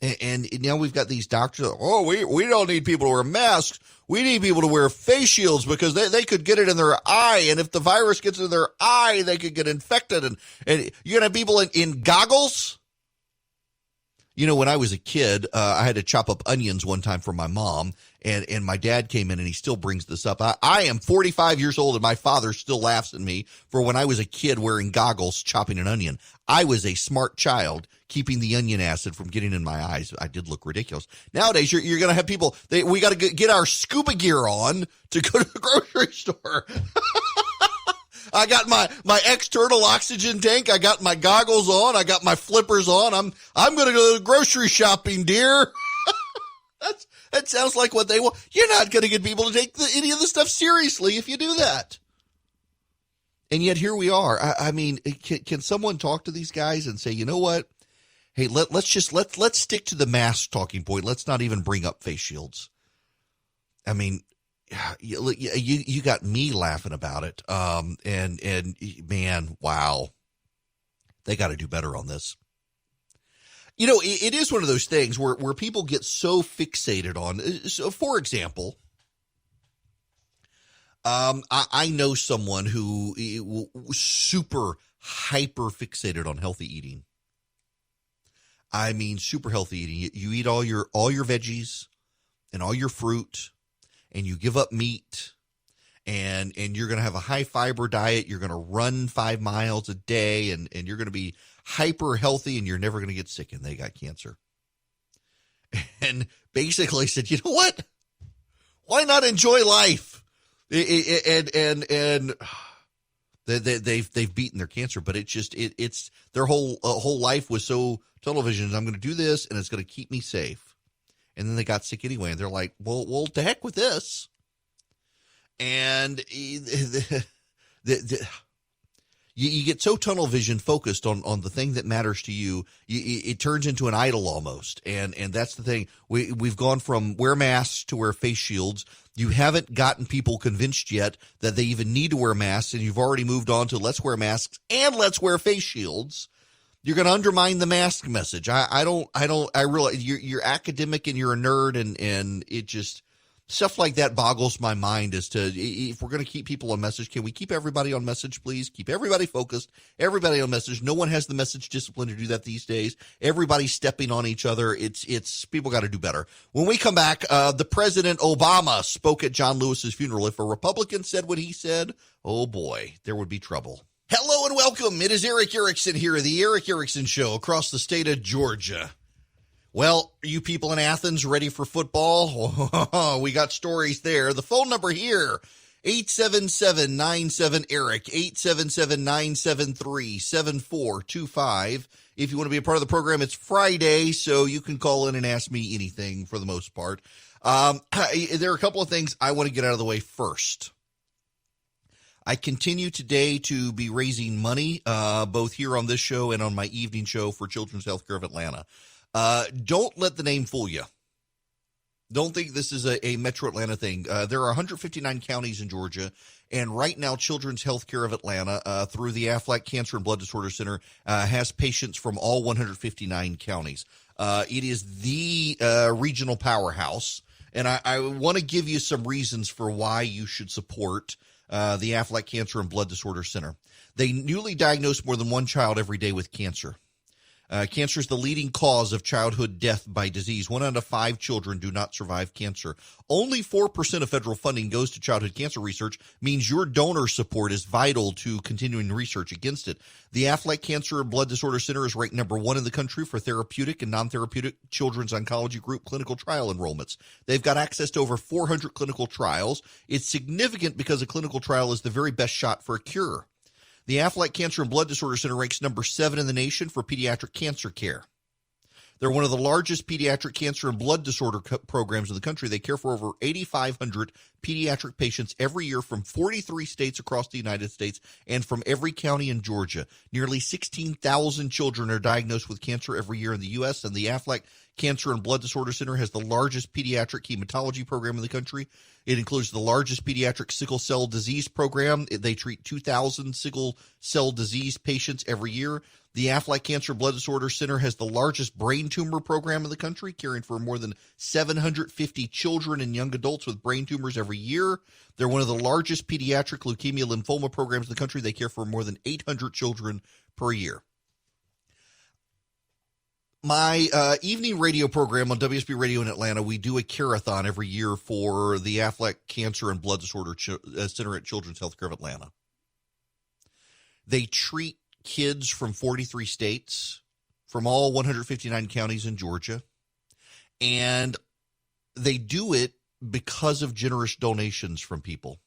And now we've got these doctors, we don't need people to wear masks. We need people to wear face shields because they could get it in their eye. And if the virus gets in their eye, they could get infected. And you're going to have people in goggles? You know, when I was a kid, I had to chop up onions one time for my mom, and my dad came in, and he still brings this up. I am 45 years old, and my father still laughs at me for when I was a kid wearing goggles chopping an onion. I was a smart child keeping the onion acid from getting in my eyes. I did look ridiculous. Nowadays, you're going to have people, we got to get our scuba gear on to go to the grocery store. I got my external oxygen tank. I got my goggles on. I got my flippers on. I'm going to go grocery shopping, dear. That sounds like what they want. You're not going to get people to take any of the stuff seriously if you do that. And yet here we are. I mean, can someone talk to these guys and say, you know what? Hey, let's stick to the mask talking point. Let's not even bring up face shields. I mean, you got me laughing about it. And man, wow, they got to do better on this. You know, it is one of those things where people get so fixated on. So, for example, I know someone who was super hyper fixated on healthy eating. I mean, super healthy eating. You eat all your veggies and all your fruit, and you give up meat, and you're going to have a high fiber diet. You're going to run 5 miles a day, and you're going to be hyper healthy, and you're never going to get sick. And they got cancer. and basically said, you know what? Why not enjoy life? And they've beaten their cancer, but it's their whole life was so tunnel vision. I'm going to do this, and it's going to keep me safe. And then they got sick anyway, and they're like, well, to heck with this. And you get so tunnel vision focused on the thing that matters to you, it turns into an idol almost. And that's the thing. We've gone from wear masks to wear face shields. You haven't gotten people convinced yet that they even need to wear masks, and you've already moved on to let's wear masks and let's wear face shields. You're going to undermine the mask message. I realize you're academic and you're a nerd, and it just stuff like that boggles my mind as to if we're going to keep people on message, can we keep everybody on message, please? Keep everybody focused, everybody on message. No one has the message discipline to do that these days. Everybody's stepping on each other. It's people got to do better. When we come back, the President Obama spoke at John Lewis's funeral. If a Republican said what he said, oh boy, there would be trouble. Hello and welcome. It is Eric Erickson here, the Eric Erickson Show across the state of Georgia. Well, are you people in Athens ready for football? We got stories there. The phone number here, 877-97-ERIC, 877-973-7425. If you want to be a part of the program, it's Friday, so you can call in and ask me anything for the most part. There are a couple of things I want to get out of the way first. I continue today to be raising money, both here on this show and on my evening show for Children's Healthcare of Atlanta. Don't let the name fool you. Don't think this is a Metro Atlanta thing. There are 159 counties in Georgia, and right now Children's Healthcare of Atlanta, through the Aflac Cancer and Blood Disorder Center, has patients from all 159 counties. It is the regional powerhouse, and I want to give you some reasons for why you should support the Aflac Cancer and Blood Disorder Center. They newly diagnose more than one child every day with cancer. Cancer is the leading cause of childhood death by disease. 1 out of 5 children do not survive cancer. Only 4% of federal funding goes to childhood cancer research, means your donor support is vital to continuing research against it. The Aflac Cancer and Blood Disorder Center is ranked number 1 in the country for therapeutic and non-therapeutic children's oncology group clinical trial enrollments. They've got access to over 400 clinical trials. It's significant because a clinical trial is the very best shot for a cure. The Aflac Cancer and Blood Disorder Center ranks number 7 in the nation for pediatric cancer care. They're one of the largest pediatric cancer and blood disorder programs in the country. They care for over 8,500 pediatric patients every year from 43 states across the United States and from every county in Georgia. Nearly 16,000 children are diagnosed with cancer every year in the U.S., and the Aflac Cancer and Blood Disorder Center has the largest pediatric hematology program in the country. It includes the largest pediatric sickle cell disease program. They treat 2,000 sickle cell disease patients every year. The Aflac Cancer Blood Disorder Center has the largest brain tumor program in the country, caring for more than 750 children and young adults with brain tumors every year. They're one of the largest pediatric leukemia lymphoma programs in the country. They care for more than 800 children per year. My evening radio program on WSB Radio in Atlanta, we do a care-a-thon every year for the Aflac Cancer and Blood Disorder Center at Children's Healthcare of Atlanta. They treat kids from 43 states, from all 159 counties in Georgia, and they do it because of generous donations from people.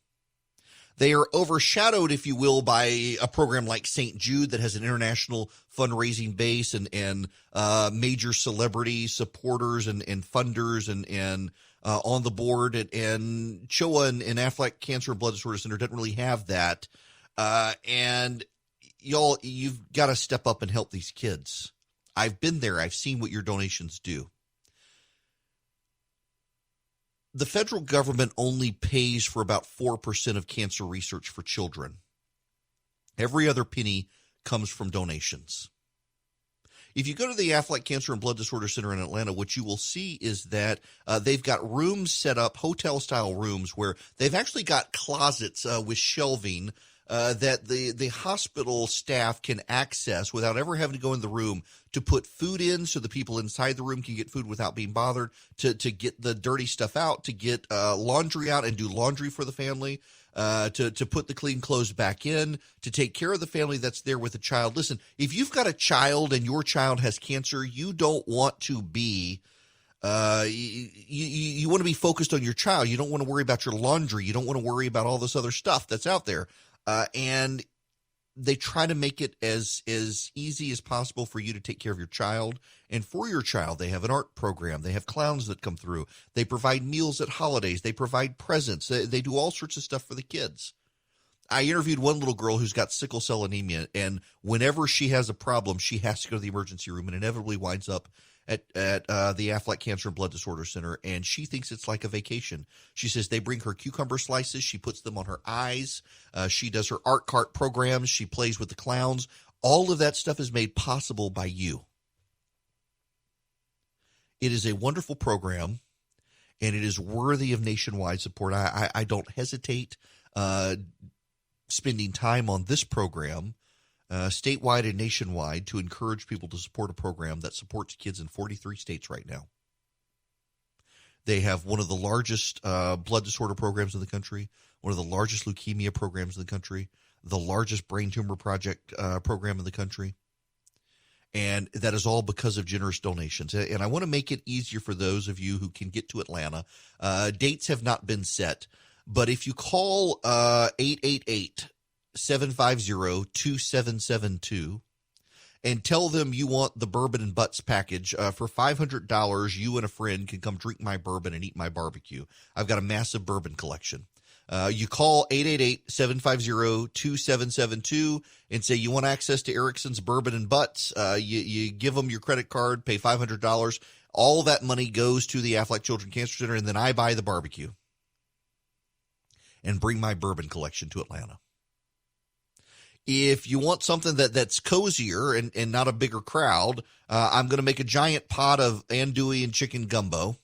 They are overshadowed, if you will, by a program like St. Jude that has an international fundraising base and major celebrity supporters and funders and on the board. And CHOA and Aflac Cancer and Blood Disorder Center doesn't really have that. And y'all, you've got to step up and help these kids. I've been there. I've seen what your donations do. The federal government only pays for about 4% of cancer research for children. Every other penny comes from donations. If you go to the Aflac Cancer and Blood Disorder Center in Atlanta, what you will see is that they've got rooms set up, hotel-style rooms, where they've actually got closets with shelving that the hospital staff can access without ever having to go in the room, to put food in so the people inside the room can get food without being bothered, to get the dirty stuff out, to get laundry out and do laundry for the family, to put the clean clothes back in, to take care of the family that's there with the child. Listen, if you've got a child and your child has cancer, you don't want to be You want to be focused on your child. You don't want to worry about your laundry. You don't want to worry about all this other stuff that's out there. And they try to make it as easy as possible for you to take care of your child. And for your child, they have an art program. They have clowns that come through. They provide meals at holidays. They provide presents. They do all sorts of stuff for the kids. I interviewed one little girl who's got sickle cell anemia, and whenever she has a problem, she has to go to the emergency room and inevitably winds up at the Aflac Cancer and Blood Disorder Center, and she thinks it's like a vacation. She says they bring her cucumber slices. She puts them on her eyes. She does her art cart programs. She plays with the clowns. All of that stuff is made possible by you. It is a wonderful program, and it is worthy of nationwide support. I don't hesitate spending time on this program, statewide and nationwide, to encourage people to support a program that supports kids in 43 states right now. They have one of the largest blood disorder programs in the country, one of the largest leukemia programs in the country, the largest brain tumor project program in the country. And that is all because of generous donations. And I want to make it easier for those of you who can get to Atlanta. Dates have not been set. But if you call 888-750-2772 and tell them you want the Bourbon and Butts package, for $500, you and a friend can come drink my bourbon and eat my barbecue. I've got a massive bourbon collection. You call 888-750-2772 and say you want access to Erickson's Bourbon and Butts. You give them your credit card, pay $500. All that money goes to the Aflac Children's Cancer Center, and then I buy the barbecue and bring my bourbon collection to Atlanta. If you want something that's cozier and not a bigger crowd, I'm going to make a giant pot of andouille and chicken gumbo,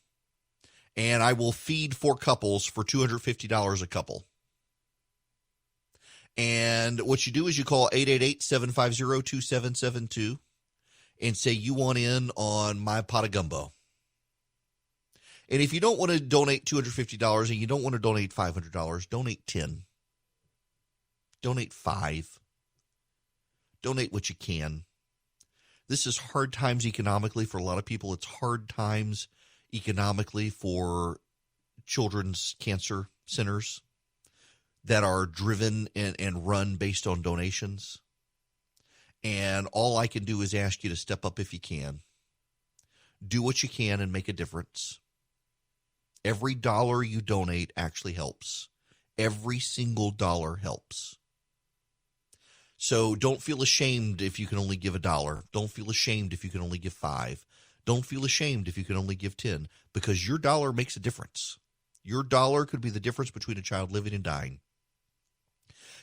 and I will feed 4 couples for $250 a couple. And what you do is you call 888-750-2772 and say you want in on my pot of gumbo. And if you don't want to donate $250 and you don't want to donate $500, donate $10. Donate $5. Donate what you can. This is hard times economically for a lot of people. It's hard times economically for children's cancer centers that are driven and run based on donations. And all I can do is ask you to step up if you can. Do what you can and make a difference. Every dollar you donate actually helps. Every single dollar helps. So don't feel ashamed if you can only give $1. Don't feel ashamed if you can only give $5. Don't feel ashamed if you can only give $10, because your dollar makes a difference. Your dollar could be the difference between a child living and dying.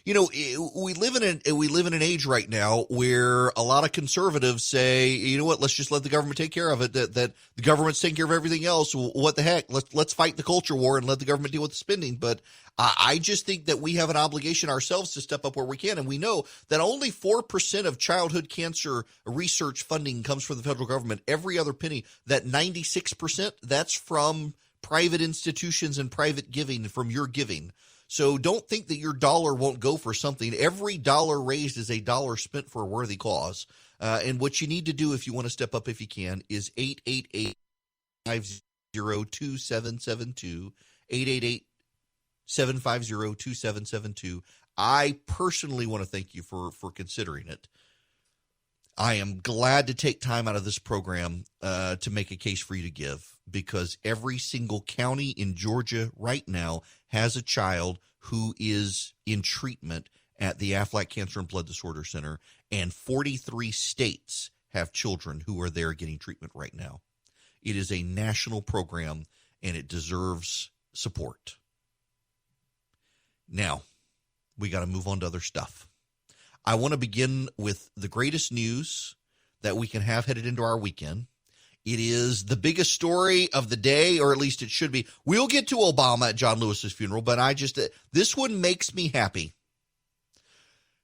You know, we live in an age right now where a lot of conservatives say, you know what, let's just let the government take care of it. That the government's taking care of everything else. What the heck? Let's fight the culture war and let the government deal with the spending. But I just think that we have an obligation ourselves to step up where we can. And we know that only 4% of childhood cancer research funding comes from the federal government. Every other penny, that 96%, that's from private institutions and private giving, from your giving. So don't think that your dollar won't go for something. Every dollar raised is a dollar spent for a worthy cause. And what you need to do if you want to step up, if you can, is 888-550-2772, 888-750-2772. I personally want to thank you for considering it. I am glad to take time out of this program to make a case for you to give, because every single county in Georgia right now has a child who is in treatment at the Aflac Cancer and Blood Disorder Center, and 43 states have children who are there getting treatment right now. It is a national program, and it deserves support. Now, we got to move on to other stuff. I want to begin with the greatest news that we can have headed into our weekend. It is the biggest story of the day, or at least it should be. We'll get to Obama at John Lewis's funeral, but this one makes me happy.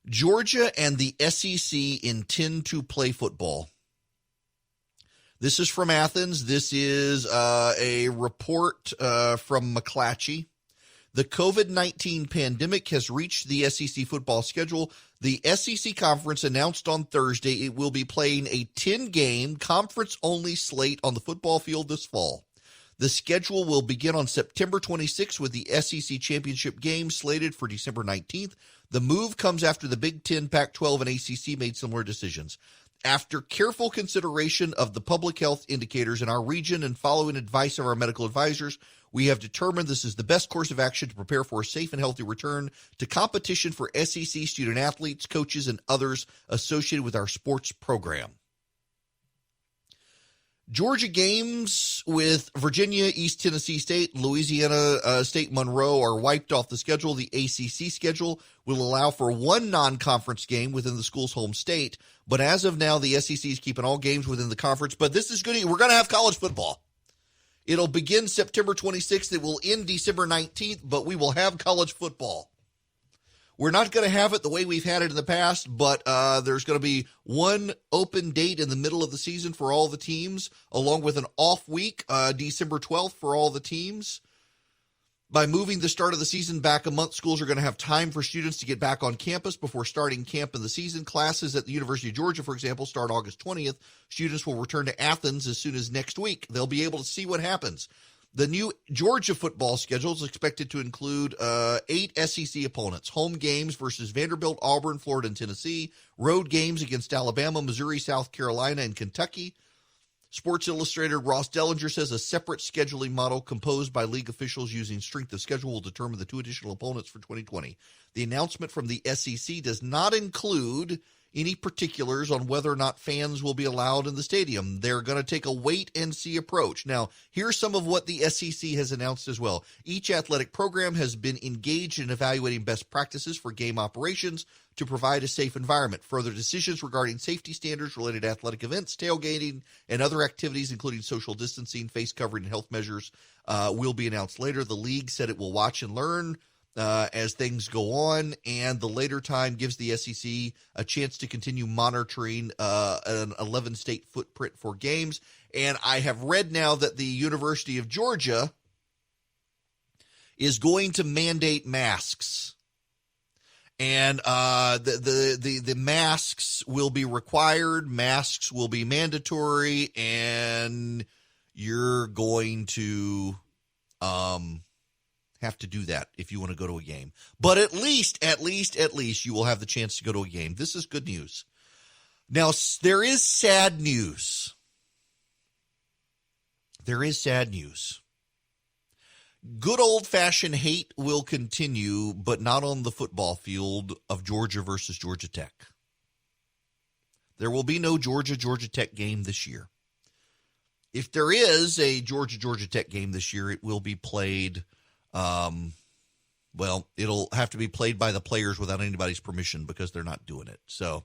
Georgia and the SEC intend to play football. This is from Athens. This is a report from McClatchy. The COVID-19 pandemic has reached the SEC football schedule. The SEC Conference announced on Thursday it will be playing a 10-game conference-only slate on the football field this fall. The schedule will begin on September 26th with the SEC Championship game slated for December 19th. The move comes after the Big Ten, Pac-12, and ACC made similar decisions. After careful consideration of the public health indicators in our region and following advice of our medical advisors, we have determined this is the best course of action to prepare for a safe and healthy return to competition for SEC student athletes, coaches, and others associated with our sports program. Georgia games with Virginia, East Tennessee State, Louisiana State Monroe are wiped off the schedule. The ACC schedule will allow for one non-conference game within the school's home state, but as of now, the SEC is keeping all games within the conference. But this is good. We're going to have college football. It'll begin September 26th. It will end December 19th, but we will have college football. We're not going to have it the way we've had it in the past, but there's going to be one open date in the middle of the season for all the teams, along with an off week, December 12th for all the teams. By moving the start of the season back a month, schools are going to have time for students to get back on campus before starting camp in the season. Classes at the University of Georgia, for example, start August 20th. Students will return to Athens as soon as next week. They'll be able to see what happens. The new Georgia football schedule is expected to include 8 SEC opponents, home games versus Vanderbilt, Auburn, Florida, and Tennessee, road games against Alabama, Missouri, South Carolina, and Kentucky. Sports Illustrated Ross Dellinger says a separate scheduling model composed by league officials using strength of schedule will determine the 2 additional opponents for 2020. The announcement from the SEC does not include any particulars on whether or not fans will be allowed in the stadium. They're going to take a wait-and-see approach. Now, here's some of what the SEC has announced as well. Each athletic program has been engaged in evaluating best practices for game operations to provide a safe environment. Further decisions regarding safety standards related to athletic events, tailgating, and other activities, including social distancing, face covering, and health measures, will be announced later. The league said it will watch and learn as things go on, and the later time gives the SEC a chance to continue monitoring an 11-state footprint for games. And I have read now that the University of Georgia is going to mandate masks. And the masks will be required, masks will be mandatory, and you're going to have to do that if you want to go to a game. But at least you will have the chance to go to a game. This is good news. Now, there is sad news. There is sad news. Good old-fashioned hate will continue, but not on the football field of Georgia versus Georgia Tech. There will be no Georgia Tech game this year. If there is a Georgia Tech game this year, it will be played, it'll have to be played by the players without anybody's permission because they're not doing it. So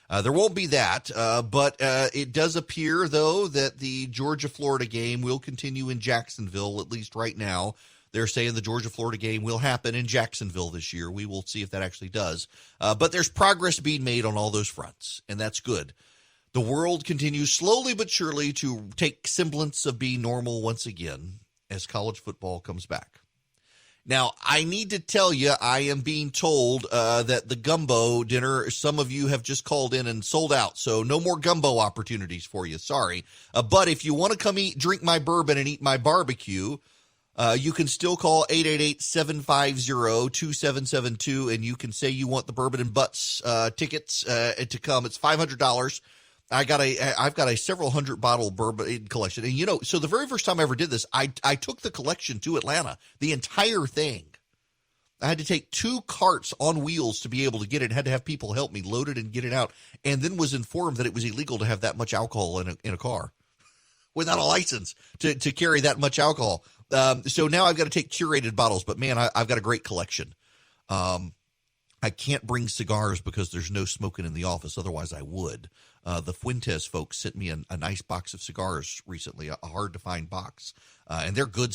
there won't be that, but it does appear, though, that the Georgia-Florida game will continue in Jacksonville, at least right now. They're saying the Georgia-Florida game will happen in Jacksonville this year. We will see if that actually does. But there's progress being made on all those fronts, and that's good. The world continues slowly but surely to take semblance of being normal once again as college football comes back. Now, I need to tell you, I am being told that the gumbo dinner, some of you have just called in and sold out, so no more gumbo opportunities for you. Sorry. But if you want to come drink my bourbon and eat my barbecue, you can still call 888-750-2772, and you can say you want the Bourbon and Butts tickets to come. It's $500. I've got a several hundred bottle bourbon collection. And, so the very first time I ever did this, I took the collection to Atlanta, the entire thing. I had to take 2 carts on wheels to be able to get it. Had to have people help me load it and get it out, and then was informed that it was illegal to have that much alcohol in a car without a license to carry that much alcohol. So now I've got to take curated bottles, but man, I've got a great collection. I can't bring cigars because there's no smoking in the office. Otherwise I would. The Fuentes folks sent me a nice box of cigars recently, a hard to find box. And they're good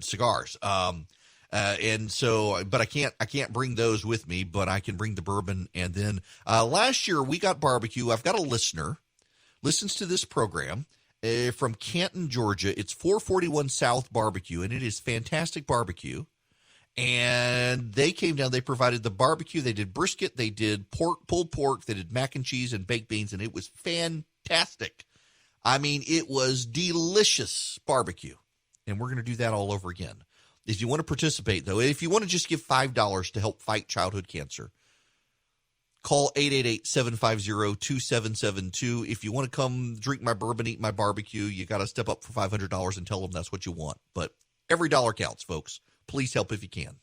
cigars. And so, but I can't bring those with me, but I can bring the bourbon. And then, last year we got barbecue. I've got a listener listens to this program, from Canton, Georgia. It's 441 South Barbecue, and it is fantastic barbecue. And they came down, they provided the barbecue, they did brisket, they did pulled pork, they did mac and cheese and baked beans, and it was fantastic. I mean, it was delicious barbecue. And we're going to do that all over again. If you want to participate, though, if you want to just give $5 to help fight childhood cancer, call 888-750-2772. If you want to come drink my bourbon, eat my barbecue, you got to step up for $500 and tell them that's what you want. But every dollar counts, folks. Please help if you can.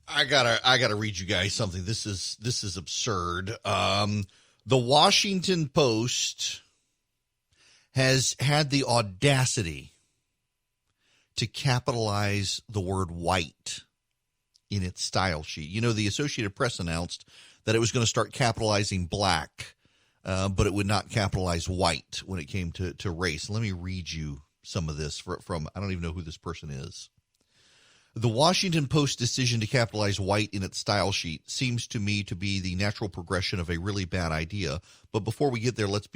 I gotta read you guys something. This is absurd. The Washington Post has had the audacity to capitalize the word white in its style sheet. You know, the Associated Press announced that it was going to start capitalizing black, but it would not capitalize white when it came to race. Let me read you some of this from I don't even know who this person is. The Washington Post decision to capitalize white in its style sheet seems to me to be the natural progression of a really bad idea. But before we get there, let's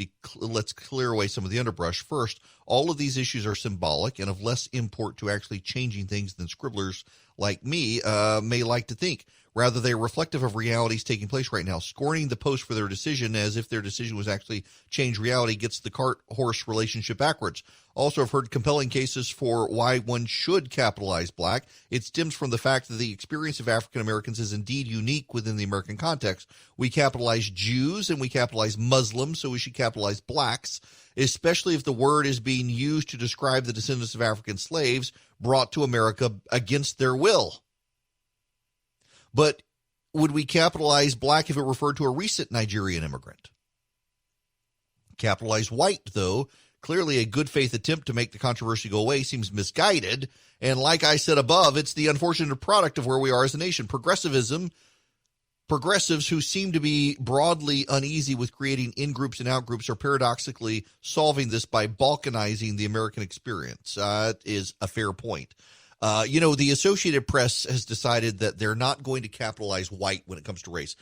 clear away some of the underbrush. First, all of these issues are symbolic and of less import to actually changing things than scribblers like me may like to think. Rather, they are reflective of realities taking place right now. Scorning the Post for their decision as if their decision was actually change reality gets the cart-horse relationship backwards. Also, I've heard compelling cases for why one should capitalize black. It stems from the fact that the experience of African Americans is indeed unique within the American context. We capitalize Jews and we capitalize Muslims, so we should capitalize blacks, especially if the word is being used to describe the descendants of African slaves brought to America against their will. But would we capitalize black if it referred to a recent Nigerian immigrant? Capitalize white, though, clearly a good faith attempt to make the controversy go away, seems misguided. And like I said above, it's the unfortunate product of where we are as a nation. Progressives who seem to be broadly uneasy with creating in-groups and out-groups are paradoxically solving this by balkanizing the American experience. Is a fair point. The Associated Press has decided that they're not going to capitalize white when it comes to race.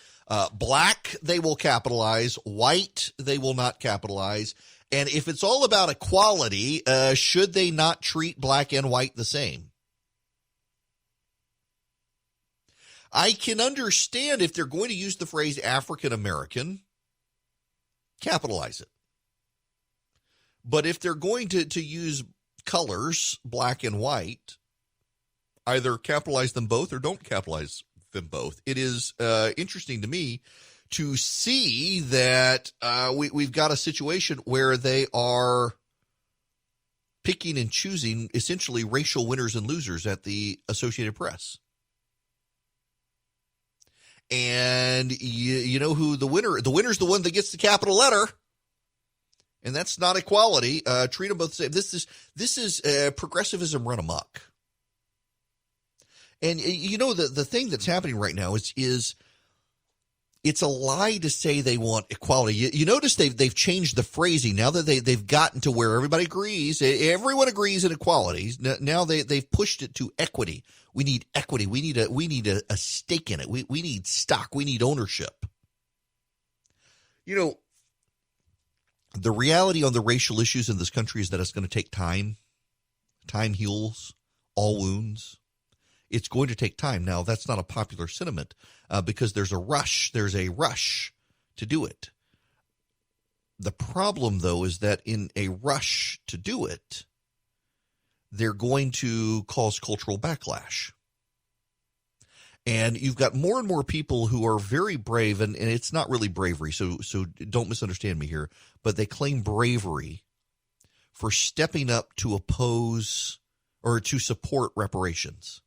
Black, they will capitalize. White, they will not capitalize. And if it's all about equality, should they not treat black and white the same? I can understand if they're going to use the phrase African American, capitalize it. But if they're going to use colors, black and white, either capitalize them both or don't capitalize them both. It is interesting to me to see that we've got a situation where they are picking and choosing essentially racial winners and losers at the Associated Press. And you know who the winner's the one that gets the capital letter. And that's not equality. Treat them both the same. This is progressivism run amok. And you know the thing that's happening right now is it's a lie to say they want equality. You notice they've changed the phrasing now that they've gotten to where everybody agrees. Everyone agrees in equality. Now they've pushed it to equity. We need equity. We need a stake in it. We need stock. We need ownership. You know, the reality on the racial issues in this country is that it's going to take time. Time heals all wounds. It's going to take time. Now, that's not a popular sentiment because there's a rush. There's a rush to do it. The problem, though, is that in a rush to do it, they're going to cause cultural backlash. And you've got more and more people who are very brave, and it's not really bravery, so don't misunderstand me here, but they claim bravery for stepping up to oppose or to support reparations.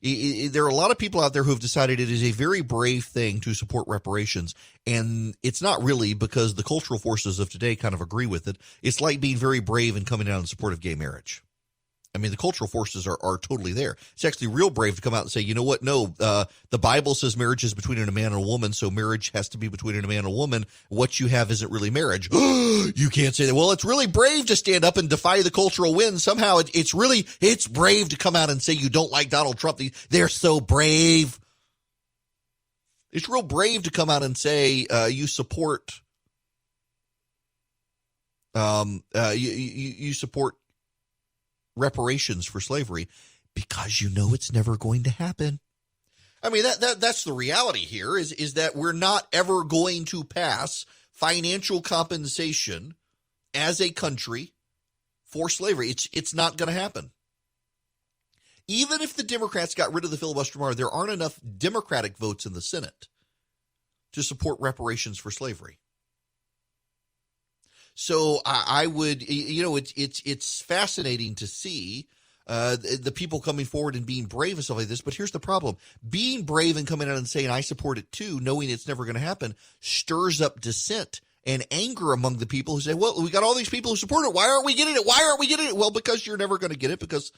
There are a lot of people out there who have decided it is a very brave thing to support reparations, and it's not really because the cultural forces of today kind of agree with it. It's like being very brave and coming out in support of gay marriage. I mean, the cultural forces are totally there. It's actually real brave to come out and say, you know what? No, the Bible says marriage is between a man and a woman, so marriage has to be between a man and a woman. What you have isn't really marriage. You can't say that. Well, it's really brave to stand up and defy the cultural wind. Somehow it's brave to come out and say you don't like Donald Trump. They're so brave. It's real brave to come out and say you support you support reparations for slavery. Because you know it's never going to happen. I mean, that's the reality here is that we're not ever going to pass financial compensation as a country for slavery. It's not going to happen. Even if the Democrats got rid of the filibuster tomorrow, there aren't enough Democratic votes in the Senate to support reparations for slavery. So I would, it's fascinating to see the people coming forward and being brave and stuff like this. But here's the problem. Being brave and coming out and saying, I support it too, knowing it's never going to happen, stirs up dissent and anger among the people who say, well, we got all these people who support it. Why aren't we getting it? Why aren't we getting it? Well, because you're never going to get it, because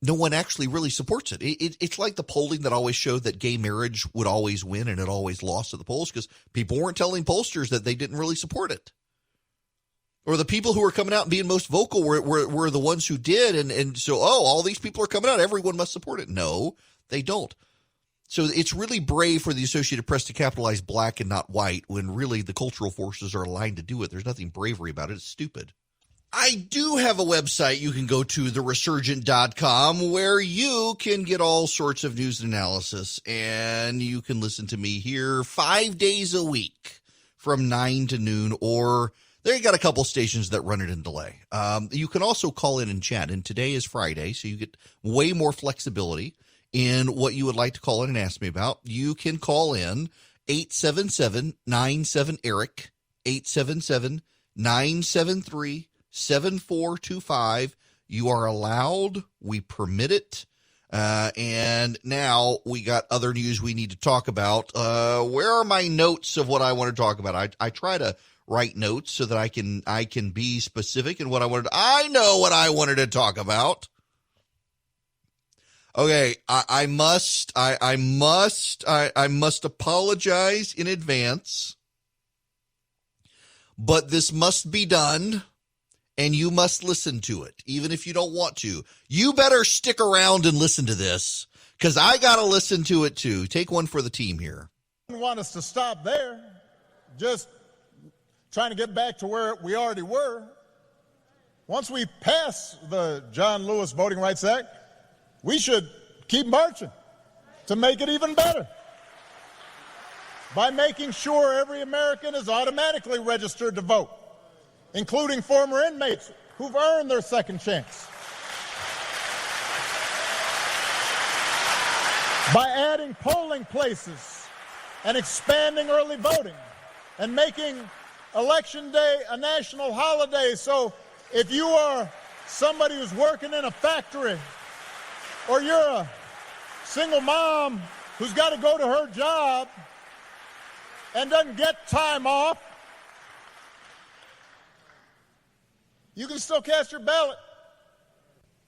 no one actually really supports it. It's like the polling that always showed that gay marriage would always win and it always lost at the polls because people weren't telling pollsters that they didn't really support it. Or the people who were coming out and being most vocal were the ones who did. And so, all these people are coming out. Everyone must support it. No, they don't. So it's really brave for the Associated Press to capitalize black and not white when really the cultural forces are aligned to do it. There's nothing bravery about it. It's stupid. I do have a website you can go to, theresurgent.com, where you can get all sorts of news and analysis. And you can listen to me here 5 days a week from 9 to noon, or they got a couple stations that run it in delay. You can also call in and chat. And today is Friday, so you get way more flexibility in what you would like to call in and ask me about. You can call in 877-97-ERIC, 877-973-7425. You are allowed. We permit it. And now we got other news we need to talk about. Where are my notes of what I want to talk about? I try to write notes so that I can be specific in what I wanted. I know what I wanted to talk about. Okay, I must apologize in advance, but this must be done, and you must listen to it, even if you don't want to. You better stick around and listen to this, because I got to listen to it too. Take one for the team here. I don't want us to stop there, just trying to get back to where we already were. Once we pass the John Lewis Voting Rights Act, we should keep marching to make it even better by making sure every American is automatically registered to vote, including former inmates who've earned their second chance. By adding polling places and expanding early voting and making Election Day a national holiday. So if you are somebody who's working in a factory, or you're a single mom who's got to go to her job and doesn't get time off, you can still cast your ballot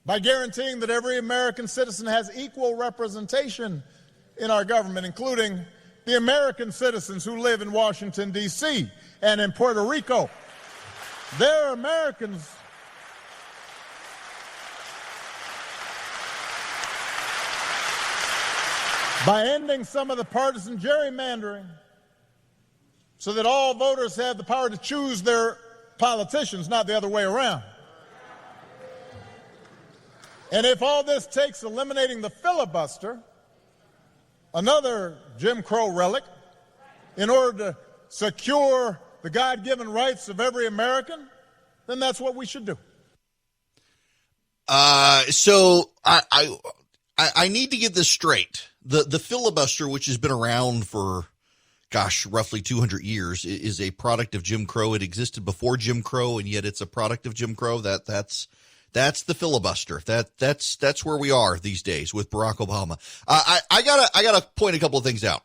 by guaranteeing that every American citizen has equal representation in our government, including the American citizens who live in Washington, D.C. and in Puerto Rico. They're Americans. By ending some of the partisan gerrymandering so that all voters have the power to choose their politicians, not the other way around. And if all this takes eliminating the filibuster, another Jim Crow relic, in order to secure the God-given rights of every American, then that's what we should do. So I need to get this straight. The filibuster, which has been around for, roughly 200 years, is a product of Jim Crow. It existed before Jim Crow, and yet it's a product of Jim Crow. That's the filibuster. That's where we are these days with Barack Obama. I gotta point a couple of things out.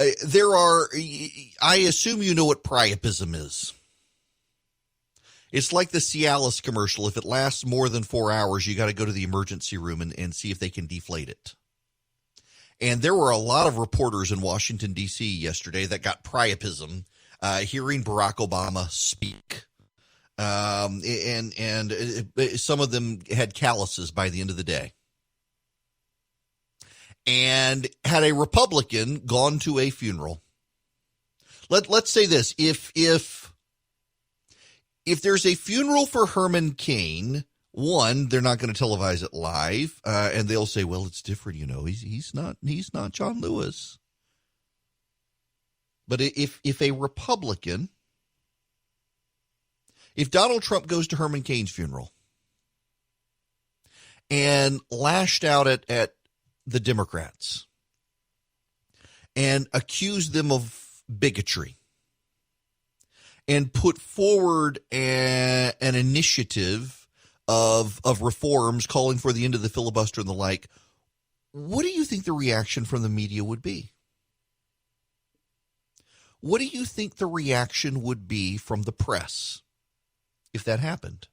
I assume you know what priapism is. It's like the Cialis commercial. If it lasts more than 4 hours, you got to go to the emergency room and see if they can deflate it. And there were a lot of reporters in Washington, D.C. yesterday that got priapism hearing Barack Obama speak. And some of them had calluses by the end of the day. And had a Republican gone to a funeral, let's say this, if there's a funeral for Herman Cain, One, they're not going to televise it live, and they'll say, "Well, it's different, you know. He's not John Lewis." But if a Republican, if Donald Trump goes to Herman Cain's funeral and lashed out at the Democrats and accused them of bigotry and put forward an initiative of reforms calling for the end of the filibuster and the like, what do you think the reaction from the media would be? What do you think the reaction would be from the press if that happened?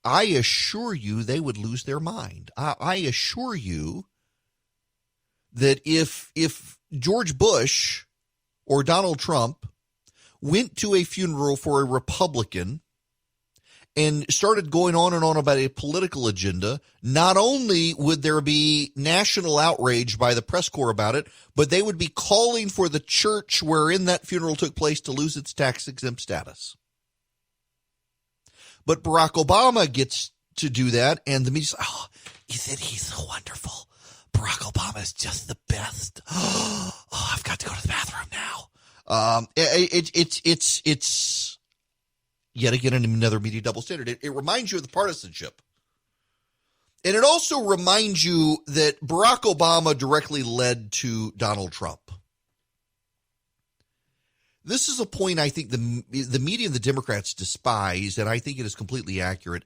I assure you they would lose their mind. I assure you that if George Bush or Donald Trump went to a funeral for a Republican and started going on and on about a political agenda, not only would there be national outrage by the press corps about it, but they would be calling for the church wherein that funeral took place to lose its tax-exempt status. But Barack Obama gets to do that, and the media's like, "Oh, he said he's so wonderful. Barack Obama is just the best. Oh, I've got to go to the bathroom now." It's yet again another media double standard. It reminds you of the partisanship. And it also reminds you that Barack Obama directly led to Donald Trump. This is a point I think the media and the Democrats despise, and I think it is completely accurate.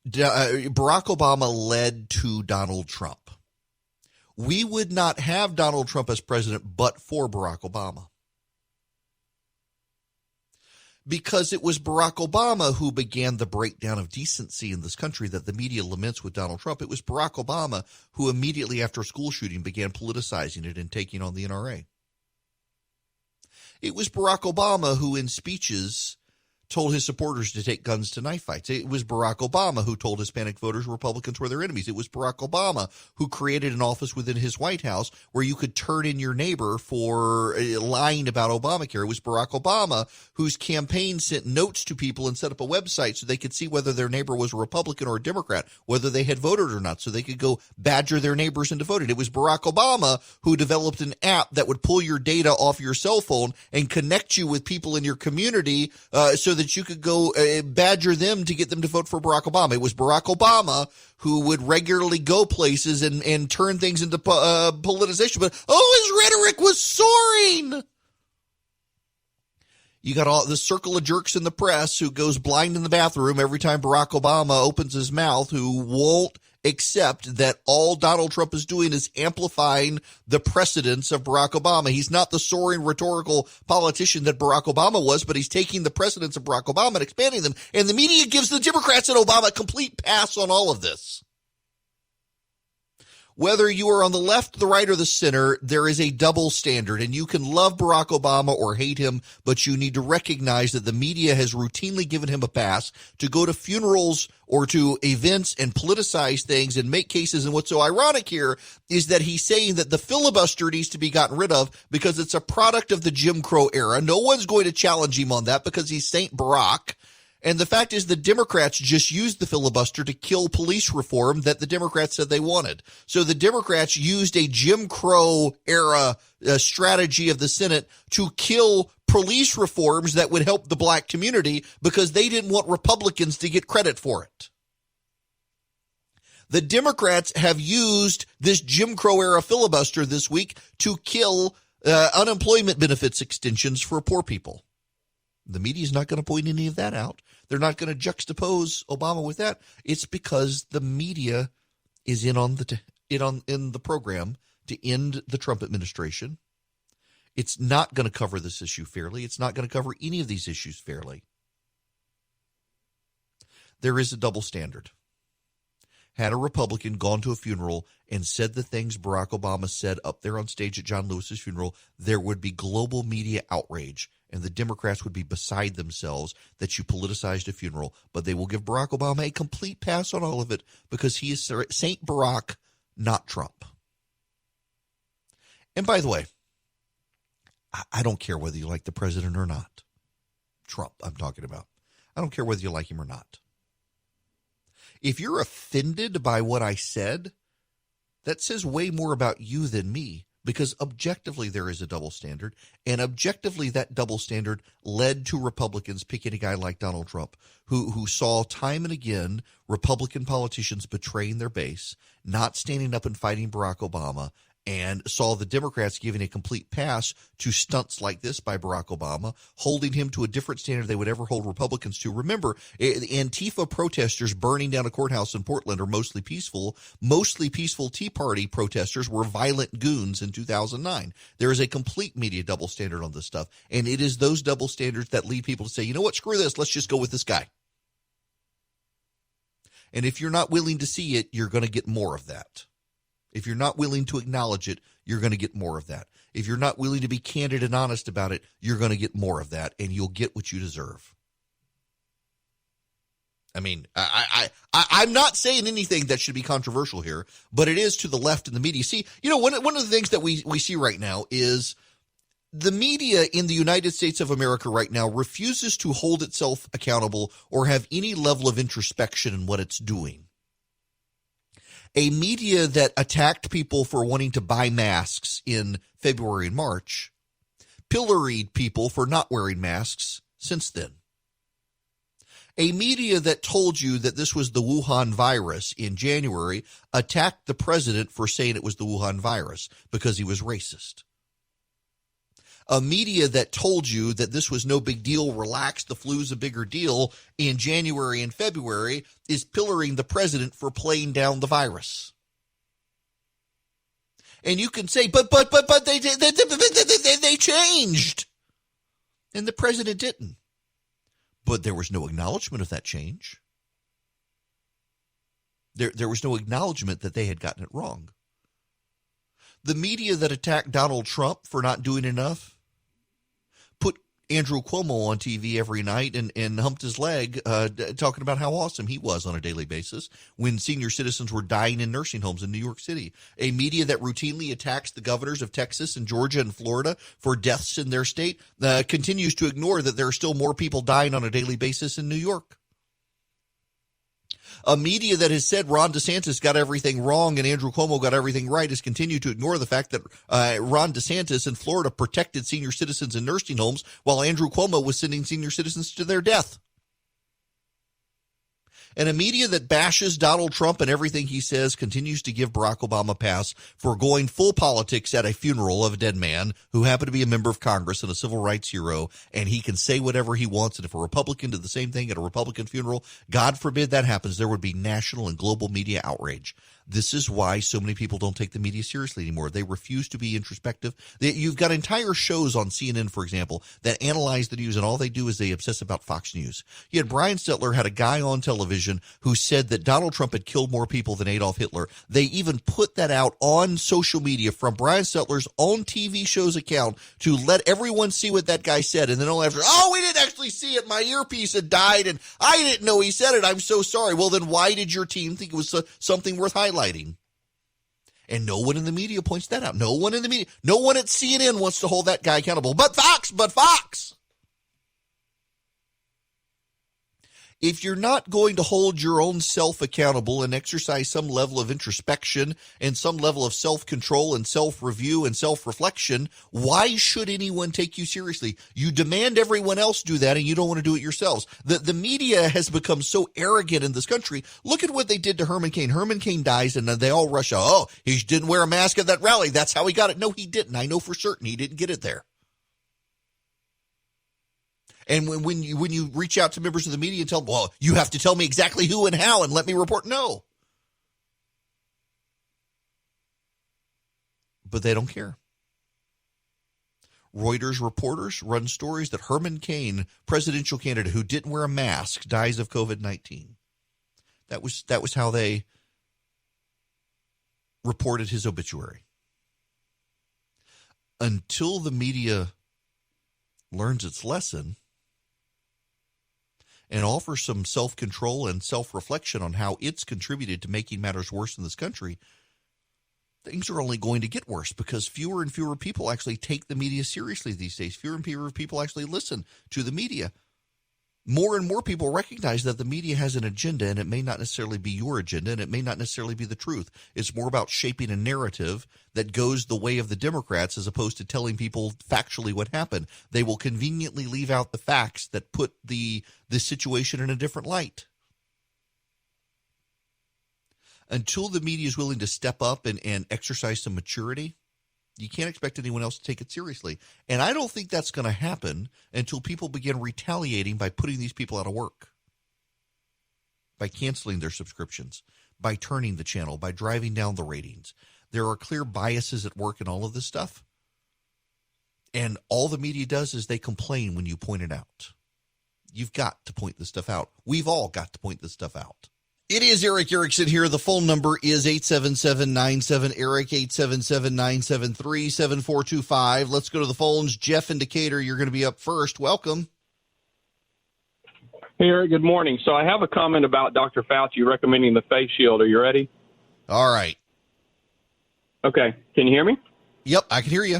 Barack Obama led to Donald Trump. We would not have Donald Trump as president but for Barack Obama. Because it was Barack Obama who began the breakdown of decency in this country that the media laments with Donald Trump. It was Barack Obama who immediately after a school shooting began politicizing it and taking on the NRA. It was Barack Obama who in speeches told his supporters to take guns to knife fights. It was Barack Obama who told Hispanic voters Republicans were their enemies. It was Barack Obama who created an office within his White House where you could turn in your neighbor for lying about Obamacare. It was Barack Obama whose campaign sent notes to people and set up a website so they could see whether their neighbor was a Republican or a Democrat, whether they had voted or not, so they could go badger their neighbors into voting. It was Barack Obama who developed an app that would pull your data off your cell phone and connect you with people in your community so that you could go badger them to get them to vote for Barack Obama. It was Barack Obama who would regularly go places and turn things into politicization. But, his rhetoric was soaring. You got all the circle of jerks in the press who goes blind in the bathroom every time Barack Obama opens his mouth, who won't accept that all Donald Trump is doing is amplifying the precedents of Barack Obama. He's not the soaring rhetorical politician that Barack Obama was, but he's taking the precedents of Barack Obama and expanding them. And the media gives the Democrats and Obama a complete pass on all of this. Whether you are on the left, the right, or the center, there is a double standard, and you can love Barack Obama or hate him, but you need to recognize that the media has routinely given him a pass to go to funerals or to events and politicize things and make cases. And what's so ironic here is that he's saying that the filibuster needs to be gotten rid of because it's a product of the Jim Crow era. No one's going to challenge him on that because he's Saint Barack. And the fact is the Democrats just used the filibuster to kill police reform that the Democrats said they wanted. So the Democrats used a Jim Crow era strategy of the Senate to kill police reforms that would help the black community because they didn't want Republicans to get credit for it. The Democrats have used this Jim Crow era filibuster this week to kill unemployment benefits extensions for poor people. The media is not going to point any of that out. They're not going to juxtapose Obama with that. It's because the media is in on the program to end the Trump administration. It's not going to cover this issue fairly. It's not going to cover any of these issues fairly. There is a double standard. Had a Republican gone to a funeral and said the things Barack Obama said up there on stage at John Lewis's funeral, there would be global media outrage, and the Democrats would be beside themselves that you politicized a funeral. But they will give Barack Obama a complete pass on all of it because he is Saint Barack, not Trump. And by the way, I don't care whether you like the president or not. Trump, I'm talking about. I don't care whether you like him or not. If you're offended by what I said, that says way more about you than me, because objectively there is a double standard, and objectively that double standard led to Republicans picking a guy like Donald Trump, who saw time and again Republican politicians betraying their base, not standing up and fighting Barack Obama, and saw the Democrats giving a complete pass to stunts like this by Barack Obama, holding him to a different standard they would ever hold Republicans to. Remember, Antifa protesters burning down a courthouse in Portland are mostly peaceful. Mostly peaceful Tea Party protesters were violent goons in 2009. There is a complete media double standard on this stuff, and it is those double standards that lead people to say, you know what, screw this, let's just go with this guy. And if you're not willing to see it, you're going to get more of that. If you're not willing to acknowledge it, you're going to get more of that. If you're not willing to be candid and honest about it, you're going to get more of that, and you'll get what you deserve. I mean, I'm not saying anything that should be controversial here, but it is to the left in the media. See, you know, one of the things that we see right now is the media in the United States of America right now refuses to hold itself accountable or have any level of introspection in what it's doing. A media that attacked people for wanting to buy masks in February and March pilloried people for not wearing masks since then. A media that told you that this was the Wuhan virus in January attacked the president for saying it was the Wuhan virus because he was racist. A media that told you that this was no big deal, relax, the flu's a bigger deal in January and February is pillorying the president for playing down the virus. And you can say, but they changed. And the president didn't. But there was no acknowledgement of that change. There was no acknowledgement that they had gotten it wrong. The media that attacked Donald Trump for not doing enough put Andrew Cuomo on TV every night and humped his leg talking about how awesome he was on a daily basis when senior citizens were dying in nursing homes in New York City. A media that routinely attacks the governors of Texas and Georgia and Florida for deaths in their state continues to ignore that there are still more people dying on a daily basis in New York. A media that has said Ron DeSantis got everything wrong and Andrew Cuomo got everything right has continued to ignore the fact that Ron DeSantis in Florida protected senior citizens in nursing homes while Andrew Cuomo was sending senior citizens to their death. And a media that bashes Donald Trump and everything he says continues to give Barack Obama a pass for going full politics at a funeral of a dead man who happened to be a member of Congress and a civil rights hero, and he can say whatever he wants. And if a Republican did the same thing at a Republican funeral, God forbid that happens, there would be national and global media outrage. This is why so many people don't take the media seriously anymore. They refuse to be introspective. You've got entire shows on CNN, for example, that analyze the news, and all they do is they obsess about Fox News. You had Brian Stelter had a guy on television who said that Donald Trump had killed more people than Adolf Hitler. They even put that out on social media from Brian Stelter's own TV show's account to let everyone see what that guy said. And then all after, we didn't actually see it. My earpiece had died, and I didn't know he said it. I'm so sorry. Well, then why did your team think it was something worth highlighting? And no one in the media points that out. No one in the media, no one at CNN wants to hold that guy accountable. But Fox. If you're not going to hold your own self accountable and exercise some level of introspection and some level of self-control and self-review and self-reflection, why should anyone take you seriously? You demand everyone else do that and you don't want to do it yourselves. The media has become so arrogant in this country. Look at what they did to Herman Cain. Herman Cain dies and they all rush out. He didn't wear a mask at that rally. That's how he got it. No, he didn't. I know for certain he didn't get it there. And when you reach out to members of the media and tell them, well, you have to tell me exactly who and how and let me report. No. But they don't care. Reuters reporters run stories that Herman Cain, presidential candidate who didn't wear a mask, dies of COVID-19. That was how they reported his obituary. Until the media learns its lesson and offer some self-control and self-reflection on how it's contributed to making matters worse in this country, things are only going to get worse because fewer and fewer people actually take the media seriously these days. Fewer and fewer people actually listen to the media. more and more people recognize that the media has an agenda, and it may not necessarily be your agenda, and it may not necessarily be the truth. It's more about shaping a narrative that goes the way of the Democrats as opposed to telling people factually what happened. They will conveniently leave out the facts that put the situation in a different light. Until the media is willing to step up and exercise some maturity, you can't expect anyone else to take it seriously. And I don't think that's going to happen until people begin retaliating by putting these people out of work, by canceling their subscriptions, by turning the channel, by driving down the ratings. There are clear biases at work in all of this stuff. And all the media does is they complain when you point it out. You've got to point this stuff out. We've all got to point this stuff out. It is Eric Erickson here. The phone number is 877-97-ERIC, 877-973-7425. Let's go to the phones. Jeff in Decatur, you're going to be up first. Welcome. Hey, Eric, good morning. So I have a comment about Dr. Fauci recommending the face shield. Are you ready? All right. Okay. Can you hear me? Yep, I can hear you.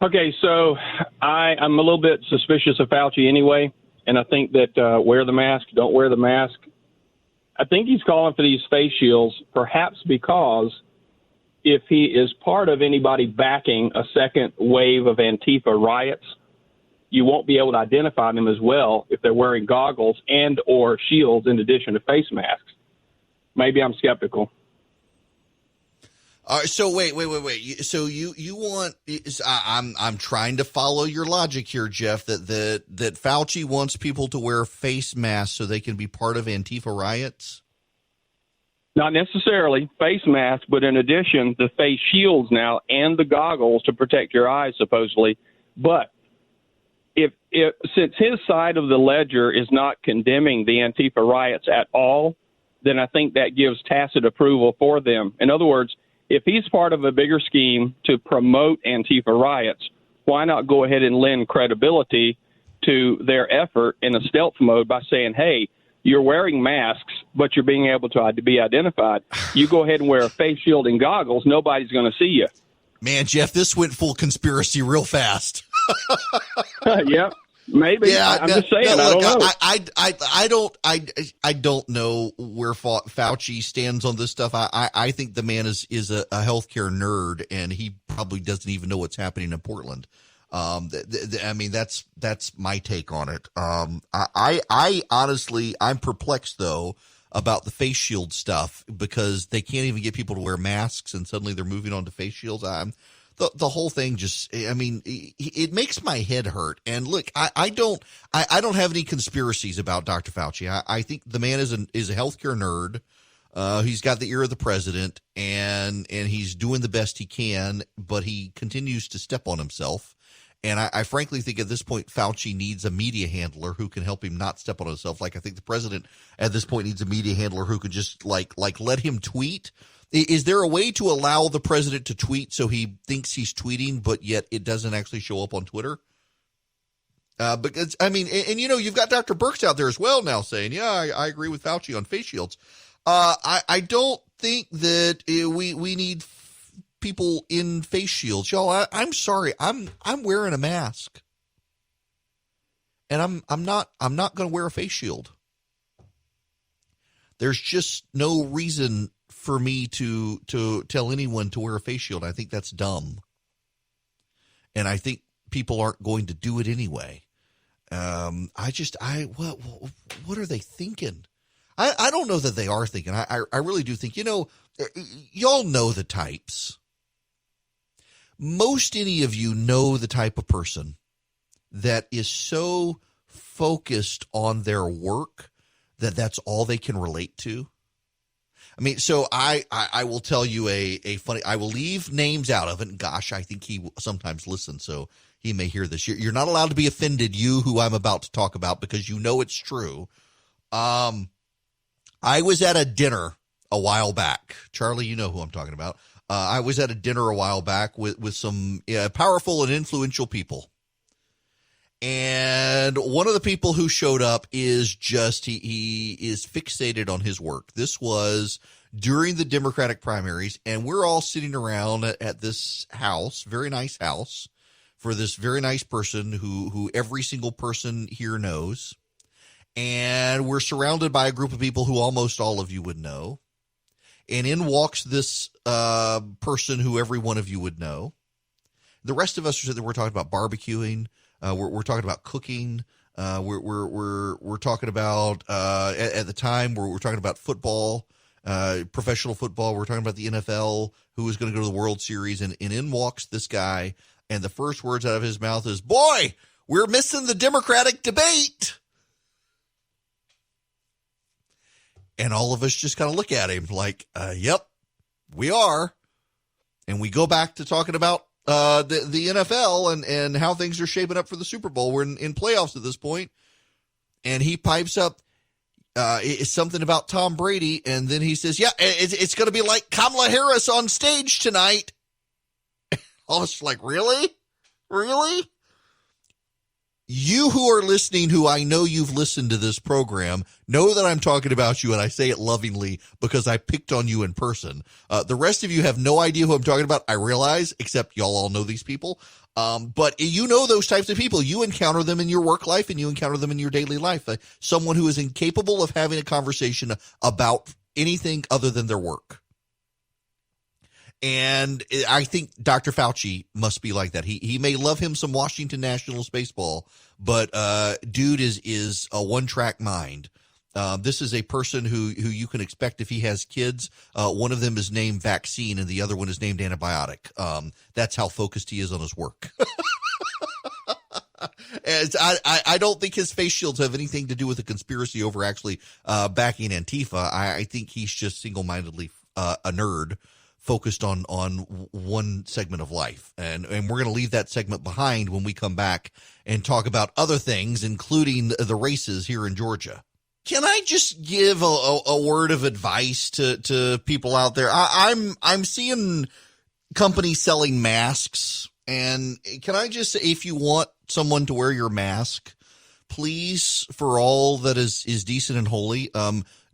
Okay, so I'm a little bit suspicious of Fauci anyway, and I think that wear the mask, don't wear the mask. I think he's calling for these face shields perhaps because if he is part of anybody backing a second wave of Antifa riots, you won't be able to identify them as well if they're wearing goggles and or shields in addition to face masks. Maybe I'm skeptical. So wait. So you want? I'm trying to follow your logic here, Jeff. That Fauci wants people to wear face masks so they can be part of Antifa riots. Not necessarily face masks, but in addition, the face shields now and the goggles to protect your eyes, supposedly. But if since his side of the ledger is not condemning the Antifa riots at all, then I think that gives tacit approval for them. In other words, if he's part of a bigger scheme to promote Antifa riots, why not go ahead and lend credibility to their effort in a stealth mode by saying, hey, you're wearing masks, but you're being able to be identified. You go ahead and wear a face shield and goggles. Nobody's going to see you. Man, Jeff, this went full conspiracy real fast. Yep. Maybe. Yeah, I'm just saying. Look, I don't know. I don't know where Fauci stands on this stuff. I think the man is a healthcare nerd, and he probably doesn't even know what's happening in Portland. I mean, that's my take on it. I honestly, I'm perplexed though about the face shield stuff because they can't even get people to wear masks, and suddenly they're moving on to face shields. The whole thing just, I mean, it makes my head hurt. And look, I don't have any conspiracies about Dr. Fauci. I think the man is a healthcare nerd. He's got the ear of the president, and he's doing the best he can, but he continues to step on himself. And I frankly think at this point, Fauci needs a media handler who can help him not step on himself. Like I think the president at this point needs a media handler who could just like let him tweet. Is there a way to allow the president to tweet so he thinks he's tweeting, but yet it doesn't actually show up on Twitter? Because I mean, and you know, you've got Dr. Birx out there as well now saying, yeah, I agree with Fauci on face shields. I don't think that we need people in face shields, y'all. I'm sorry, I'm wearing a mask, and I'm not going to wear a face shield. There's just no reason for me to tell anyone to wear a face shield. I think that's dumb. And I think people aren't going to do it anyway. What are they thinking? I don't know that they are thinking. I really do think, you know, y'all know the types. Most any of you know the type of person that is so focused on their work that that's all they can relate to. I mean, so I will tell you a funny, I will leave names out of it. And gosh, I think he sometimes listens, so he may hear this. You're not allowed to be offended, you who I'm about to talk about, because you know it's true. I was at a dinner a while back. Charlie, you know who I'm talking about. I was at a dinner a while back with some powerful and influential people. And one of the people who showed up is just, he is fixated on his work. This was during the Democratic primaries, and we're all sitting around at this house, very nice house, for this very nice person who every single person here knows. And we're surrounded by a group of people who almost all of you would know. And in walks this person who every one of you would know. The rest of us are sitting there, we're talking about barbecuing. We're talking about cooking. We're talking about at the time we're talking about football, professional football. We're talking about the NFL, who is going to go to the World Series, and in walks this guy, and the first words out of his mouth is, "Boy, we're missing the Democratic debate." And all of us just kind of look at him like, "Yep, we are," and we go back to talking about the NFL and how things are shaping up for the Super Bowl. We're in playoffs at this point, and he pipes up it's something about Tom Brady, and then he says, "Yeah, it's going to be like Kamala Harris on stage tonight." I was like, really? You who are listening, who I know you've listened to this program, know that I'm talking about you, and I say it lovingly because I picked on you in person. The rest of you have no idea who I'm talking about, I realize, except y'all all know these people. But you know those types of people. You encounter them in your work life, and you encounter them in your daily life. Someone who is incapable of having a conversation about anything other than their work. And I think Dr. Fauci must be like that. He may love him some Washington Nationals baseball, but dude is a one-track mind. This is a person who you can expect if he has kids. One of them is named Vaccine, and the other one is named Antibiotic. That's how focused he is on his work. As I don't think his face shields have anything to do with the conspiracy over actually backing Antifa. I think he's just single-mindedly a nerd focused on one segment of life. And we're going to leave that segment behind when we come back and talk about other things, including the races here in Georgia. Can I just give a word of advice to people out there? I'm seeing companies selling masks, and can I just say, if you want someone to wear your mask, please, for all that is decent and holy,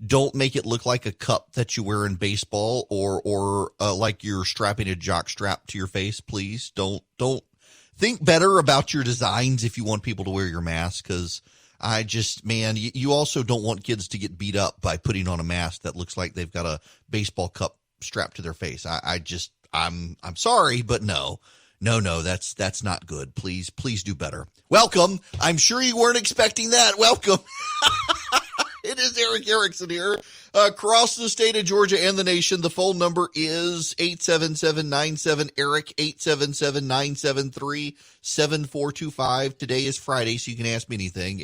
don't make it look like a cup that you wear in baseball or like you're strapping a jock strap to your face. Please don't think better about your designs if you want people to wear your mask, because you also don't want kids to get beat up by putting on a mask that looks like they've got a baseball cup strapped to their face. I'm sorry, but no, that's not good. Please do better. Welcome. I'm sure you weren't expecting that. Welcome. It is Eric Erickson here. Across the state of Georgia and the nation, the phone number is 877-97-ERIC, 877-973-7425. Today is Friday, so you can ask me anything.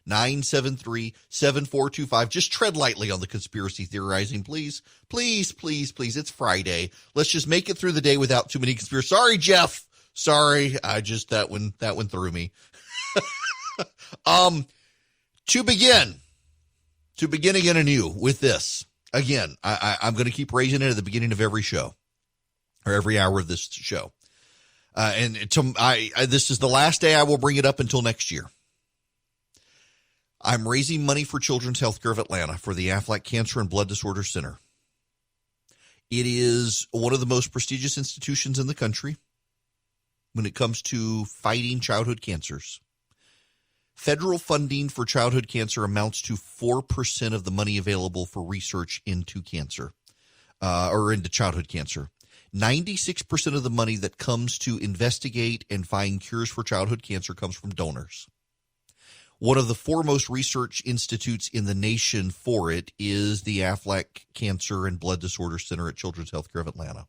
877-973-7425. Just tread lightly on the conspiracy theorizing, please. Please. It's Friday. Let's just make it through the day without too many conspiracies. Sorry, Jeff. Sorry. That one threw me. To begin again anew with this, again, I'm going to keep raising it at the beginning of every show, or every hour of this show. This is the last day I will bring it up until next year. I'm raising money for Children's Healthcare of Atlanta for the Aflac Cancer and Blood Disorder Center. It is one of the most prestigious institutions in the country when it comes to fighting childhood cancers. Federal funding for childhood cancer amounts to 4% of the money available for research into cancer, or into childhood cancer. 96% of the money that comes to investigate and find cures for childhood cancer comes from donors. One of the foremost research institutes in the nation for it is the Aflac Cancer and Blood Disorder Center at Children's Healthcare of Atlanta.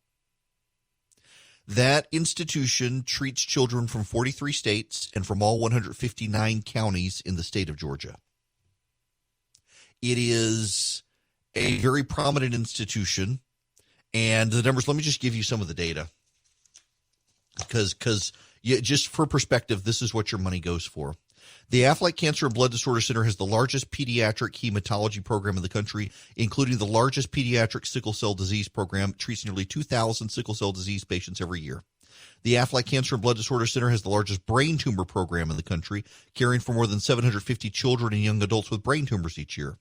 That institution treats children from 43 states and from all 159 counties in the state of Georgia. It is a very prominent institution, and the numbers, let me just give you some of the data, because just for perspective, this is what your money goes for. The Aflac Cancer and Blood Disorder Center has the largest pediatric hematology program in the country, including the largest pediatric sickle cell disease program. It treats nearly 2,000 sickle cell disease patients every year. The Aflac Cancer and Blood Disorder Center has the largest brain tumor program in the country, caring for more than 750 children and young adults with brain tumors each year.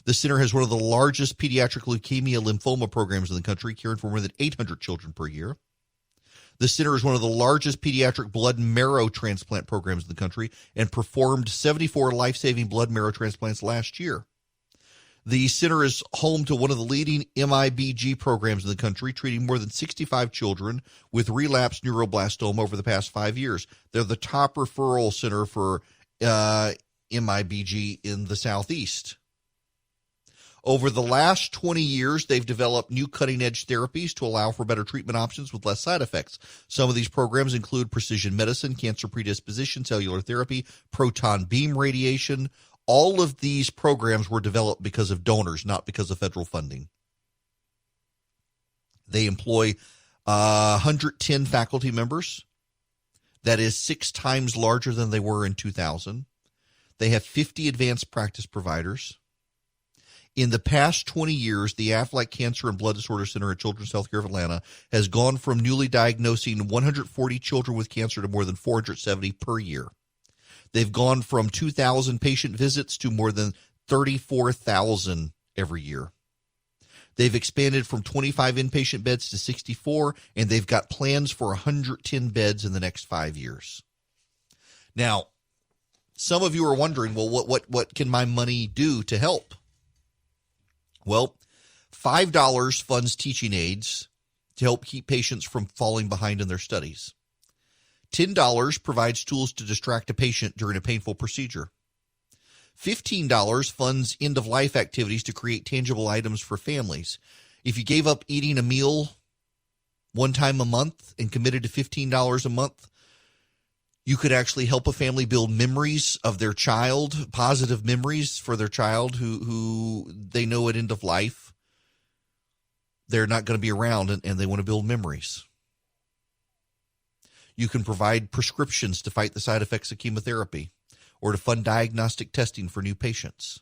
The center has one of the largest pediatric leukemia lymphoma programs in the country, caring for more than 800 children per year. The center is one of the largest pediatric blood marrow transplant programs in the country and performed 74 life-saving blood marrow transplants last year. The center is home to one of the leading MIBG programs in the country, treating more than 65 children with relapsed neuroblastoma over the past 5 years. They're the top referral center for MIBG in the Southeast. Over the last 20 years, they've developed new cutting-edge therapies to allow for better treatment options with less side effects. Some of these programs include precision medicine, cancer predisposition, cellular therapy, proton beam radiation. All of these programs were developed because of donors, not because of federal funding. They employ 110 faculty members. That is 6 times larger than they were in 2000. They have 50 advanced practice providers. In the past 20 years, the Aflac Cancer and Blood Disorder Center at Children's Healthcare of Atlanta has gone from newly diagnosing 140 children with cancer to more than 470 per year. They've gone from 2,000 patient visits to more than 34,000 every year. They've expanded from 25 inpatient beds to 64, and they've got plans for 110 beds in the next 5 years. Now, some of you are wondering, well, what can my money do to help? Well, $5 funds teaching aids to help keep patients from falling behind in their studies. $10 provides tools to distract a patient during a painful procedure. $15 funds end-of-life activities to create tangible items for families. If you gave up eating a meal one time a month and committed to $15 a month, you could actually help a family build memories of their child, positive memories for their child who they know at end of life they're not going to be around and they want to build memories. You can provide prescriptions to fight the side effects of chemotherapy or to fund diagnostic testing for new patients.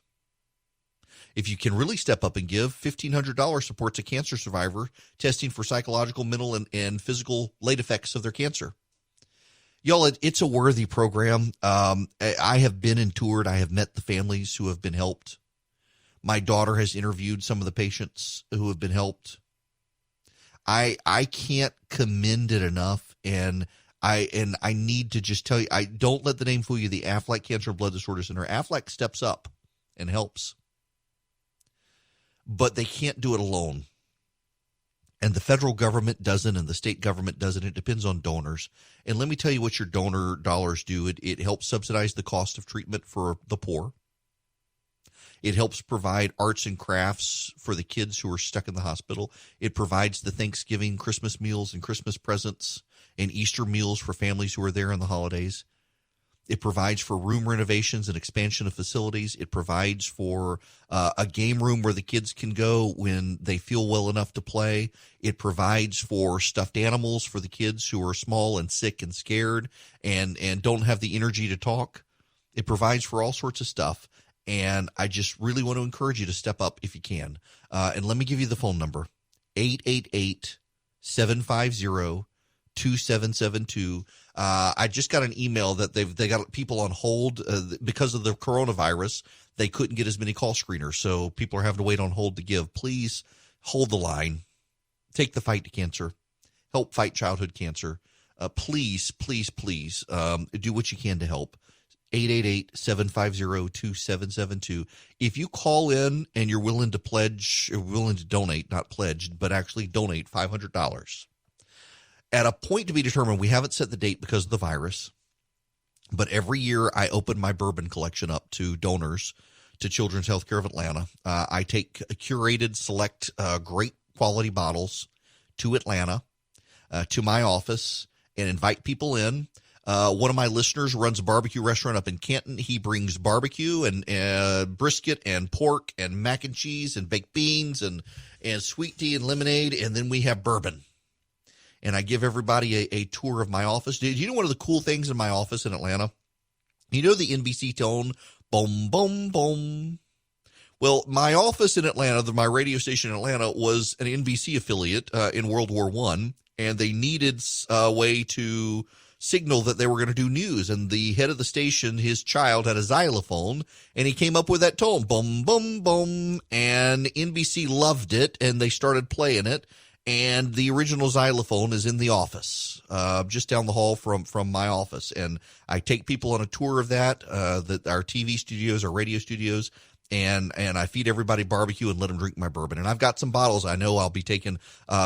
If you can really step up and give, $1,500 supports a cancer survivor testing for psychological, mental, and physical late effects of their cancer. Y'all, it's a worthy program. I have been and toured. I have met the families who have been helped. My daughter has interviewed some of the patients who have been helped. I can't commend it enough, and I need to just tell you, don't let the name fool you. The Aflac Cancer and Blood Disorder Center, Aflac steps up and helps, but they can't do it alone. And the federal government doesn't, and the state government doesn't. It depends on donors. And let me tell you what your donor dollars do. It helps subsidize the cost of treatment for the poor. It helps provide arts and crafts for the kids who are stuck in the hospital. It provides the Thanksgiving, Christmas meals and Christmas presents and Easter meals for families who are there on the holidays. It provides for room renovations and expansion of facilities. It provides for a game room where the kids can go when they feel well enough to play. It provides for stuffed animals for the kids who are small and sick and scared and don't have the energy to talk. It provides for all sorts of stuff. And I just really want to encourage you to step up if you can. And let me give you the phone number, 888-750-2772. I just got an email that they got people on hold because of the coronavirus. They couldn't get as many call screeners, so people are having to wait on hold to give. Please hold the line. Take the fight to cancer. Help fight childhood cancer. Please do what you can to help. 888-750-2772. If you call in and you're willing to pledge, or willing to donate, not pledge, but actually donate $500. At a point to be determined, we haven't set the date because of the virus, but every year I open my bourbon collection up to donors to Children's Healthcare of Atlanta. I take curated, select, great quality bottles to Atlanta, to my office, and invite people in. One of my listeners runs a barbecue restaurant up in Canton. He brings barbecue and brisket and pork and mac and cheese and baked beans and sweet tea and lemonade, and then we have bourbon. And I give everybody a tour of my office. Did you know one of the cool things in my office in Atlanta? You know the NBC tone, boom, boom, boom. Well, my office in Atlanta, my radio station in Atlanta, was an NBC affiliate in World War I, and they needed a way to signal that they were going to do news. And the head of the station, his child, had a xylophone, and he came up with that tone, boom, boom, boom. And NBC loved it, and they started playing it. And the original xylophone is in the office, just down the hall from my office. And I take people on a tour of that, our TV studios, our radio studios, and I feed everybody barbecue and let them drink my bourbon. And I've got some bottles. I know I'll be taking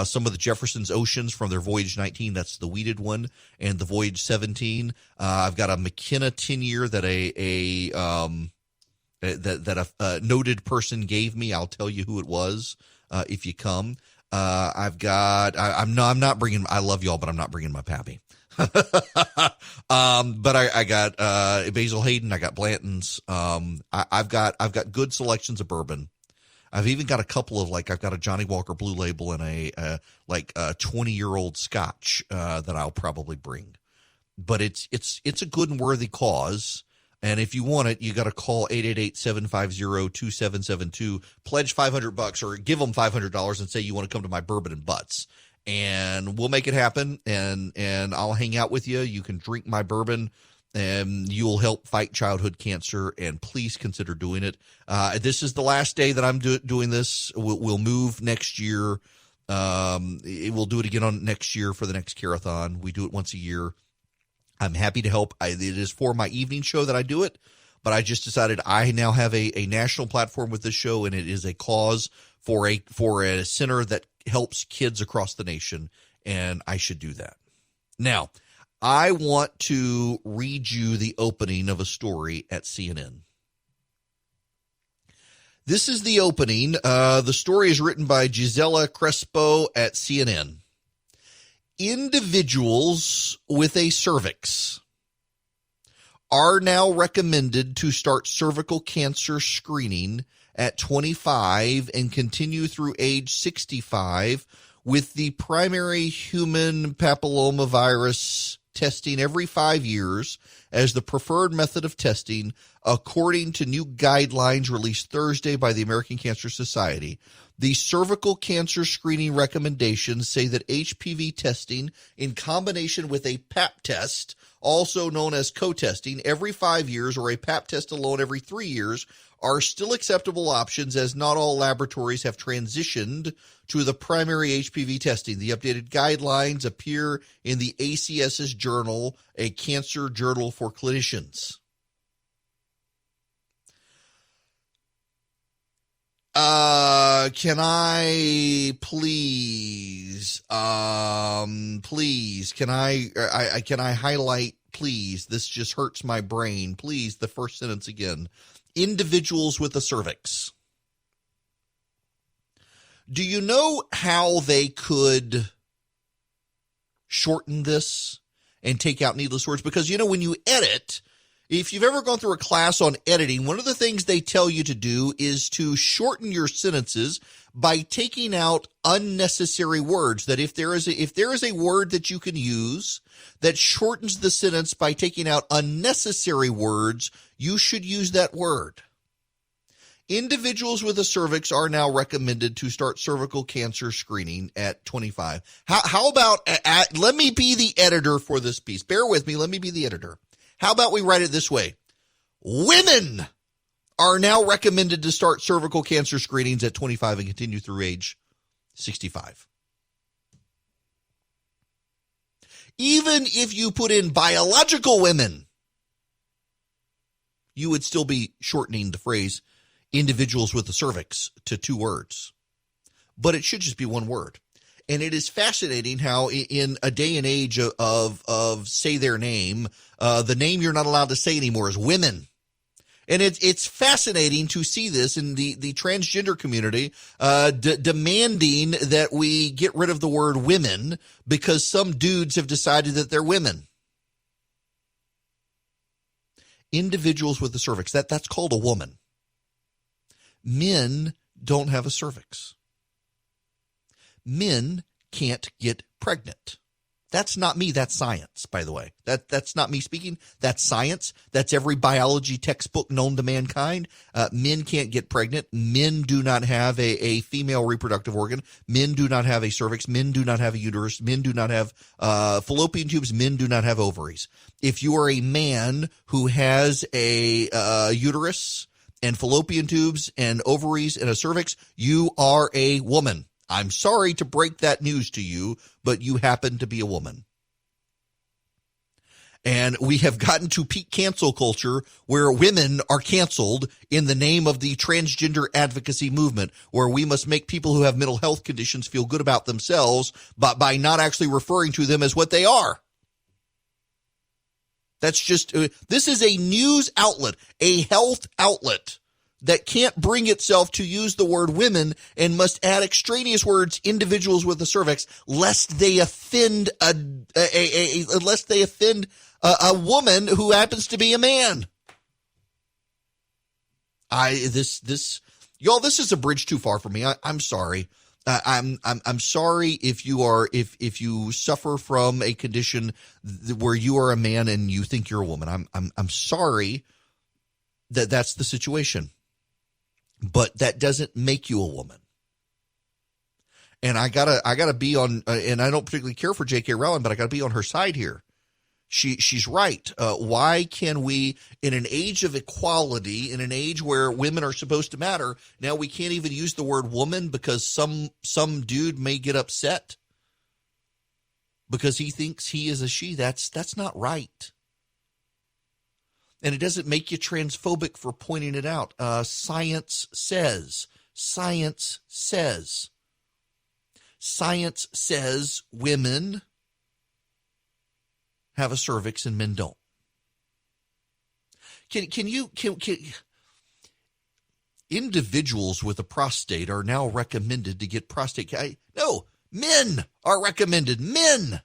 some of the Jefferson's Oceans from their Voyage 19. That's the weeded one, and the Voyage 17. I've got a McKenna 10-year that a noted person gave me. I'll tell you who it was if you come. I'm not bringing, I love y'all, but I'm not bringing my pappy. But I got Basil Hayden, I got Blanton's. I've got good selections of bourbon. I've even got a couple of, I've got a Johnny Walker Blue Label and a 20-year-old Scotch that I'll probably bring. But it's a good and worthy cause. And if you want it, you got to call 888-750-2772, pledge $500 or give them $500 and say you want to come to my Bourbon and Butts. And we'll make it happen, and I'll hang out with you. You can drink my bourbon, and you'll help fight childhood cancer, and please consider doing it. This is the last day that I'm doing this. We'll move next year. We'll do it again on next year for the next Carathon. We do it once a year. I'm happy to help. It is for my evening show that I do it, but I just decided I now have a national platform with this show, and it is a cause for a center that helps kids across the nation, and I should do that. Now, I want to read you the opening of a story at CNN. This is the opening. The story is written by Gisela Crespo at CNN. Individuals with a cervix are now recommended to start cervical cancer screening at 25 and continue through age 65 with the primary human papillomavirus testing every 5 years as the preferred method of testing, according to new guidelines released Thursday by the American Cancer Society. The cervical cancer screening recommendations say that HPV testing in combination with a Pap test, also known as co-testing, every 5 years or a Pap test alone every 3 years are still acceptable options, as not all laboratories have transitioned to the primary HPV testing. The updated guidelines appear in the ACS's journal, a cancer journal for clinicians. Can I please, can I highlight, please, this just hurts my brain, please, the first sentence again. Individuals with a cervix. Do you know how they could shorten this and take out needless words? Because, when you edit, if you've ever gone through a class on editing, one of the things they tell you to do is to shorten your sentences by taking out unnecessary words. That if there is a word that you can use that shortens the sentence by taking out unnecessary words, you should use that word. Individuals with a cervix are now recommended to start cervical cancer screening at 25. How about, let me be the editor for this piece. Bear with me. Let me be the editor. How about we write it this way? Women are now recommended to start cervical cancer screenings at 25 and continue through age 65. Even if you put in biological women, you would still be shortening the phrase individuals with a cervix to 2 words. But it should just be 1 word. And it is fascinating how in a day and age of say their name, the name you're not allowed to say anymore is women. And it's fascinating to see this in the transgender community demanding that we get rid of the word women because some dudes have decided that they're women. Individuals with a cervix, that's called a woman. Men don't have a cervix. Men can't get pregnant. That's not me. That's science, by the way. That's not me speaking. That's science. That's every biology textbook known to mankind. Men can't get pregnant. Men do not have a female reproductive organ. Men do not have a cervix. Men do not have a uterus. Men do not have fallopian tubes. Men do not have ovaries. If you are a man who has a uterus and fallopian tubes and ovaries and a cervix, you are a woman. I'm sorry to break that news to you, but you happen to be a woman. And we have gotten to peak cancel culture where women are canceled in the name of the transgender advocacy movement, where we must make people who have mental health conditions feel good about themselves by not actually referring to them as what they are. That's just, this is a news outlet, a health outlet that can't bring itself to use the word women and must add extraneous words, individuals with a cervix, lest they offend a woman who happens to be a man. Y'all, this is a bridge too far for me. I'm sorry. I'm sorry if you suffer from a condition where you are a man and you think you're a woman. I'm sorry that that's the situation, but that doesn't make you a woman. And I gotta be on, and I don't particularly care for J.K. Rowling, but I gotta be on her side here. She's right. Why can we, in an age of equality, in an age where women are supposed to matter, now we can't even use the word woman because some dude may get upset because he thinks he is a she? That's not right. And it doesn't make you transphobic for pointing it out. Science says women have a cervix and men don't. Can individuals with a prostate are now recommended to get prostate? No, men are recommended. Men.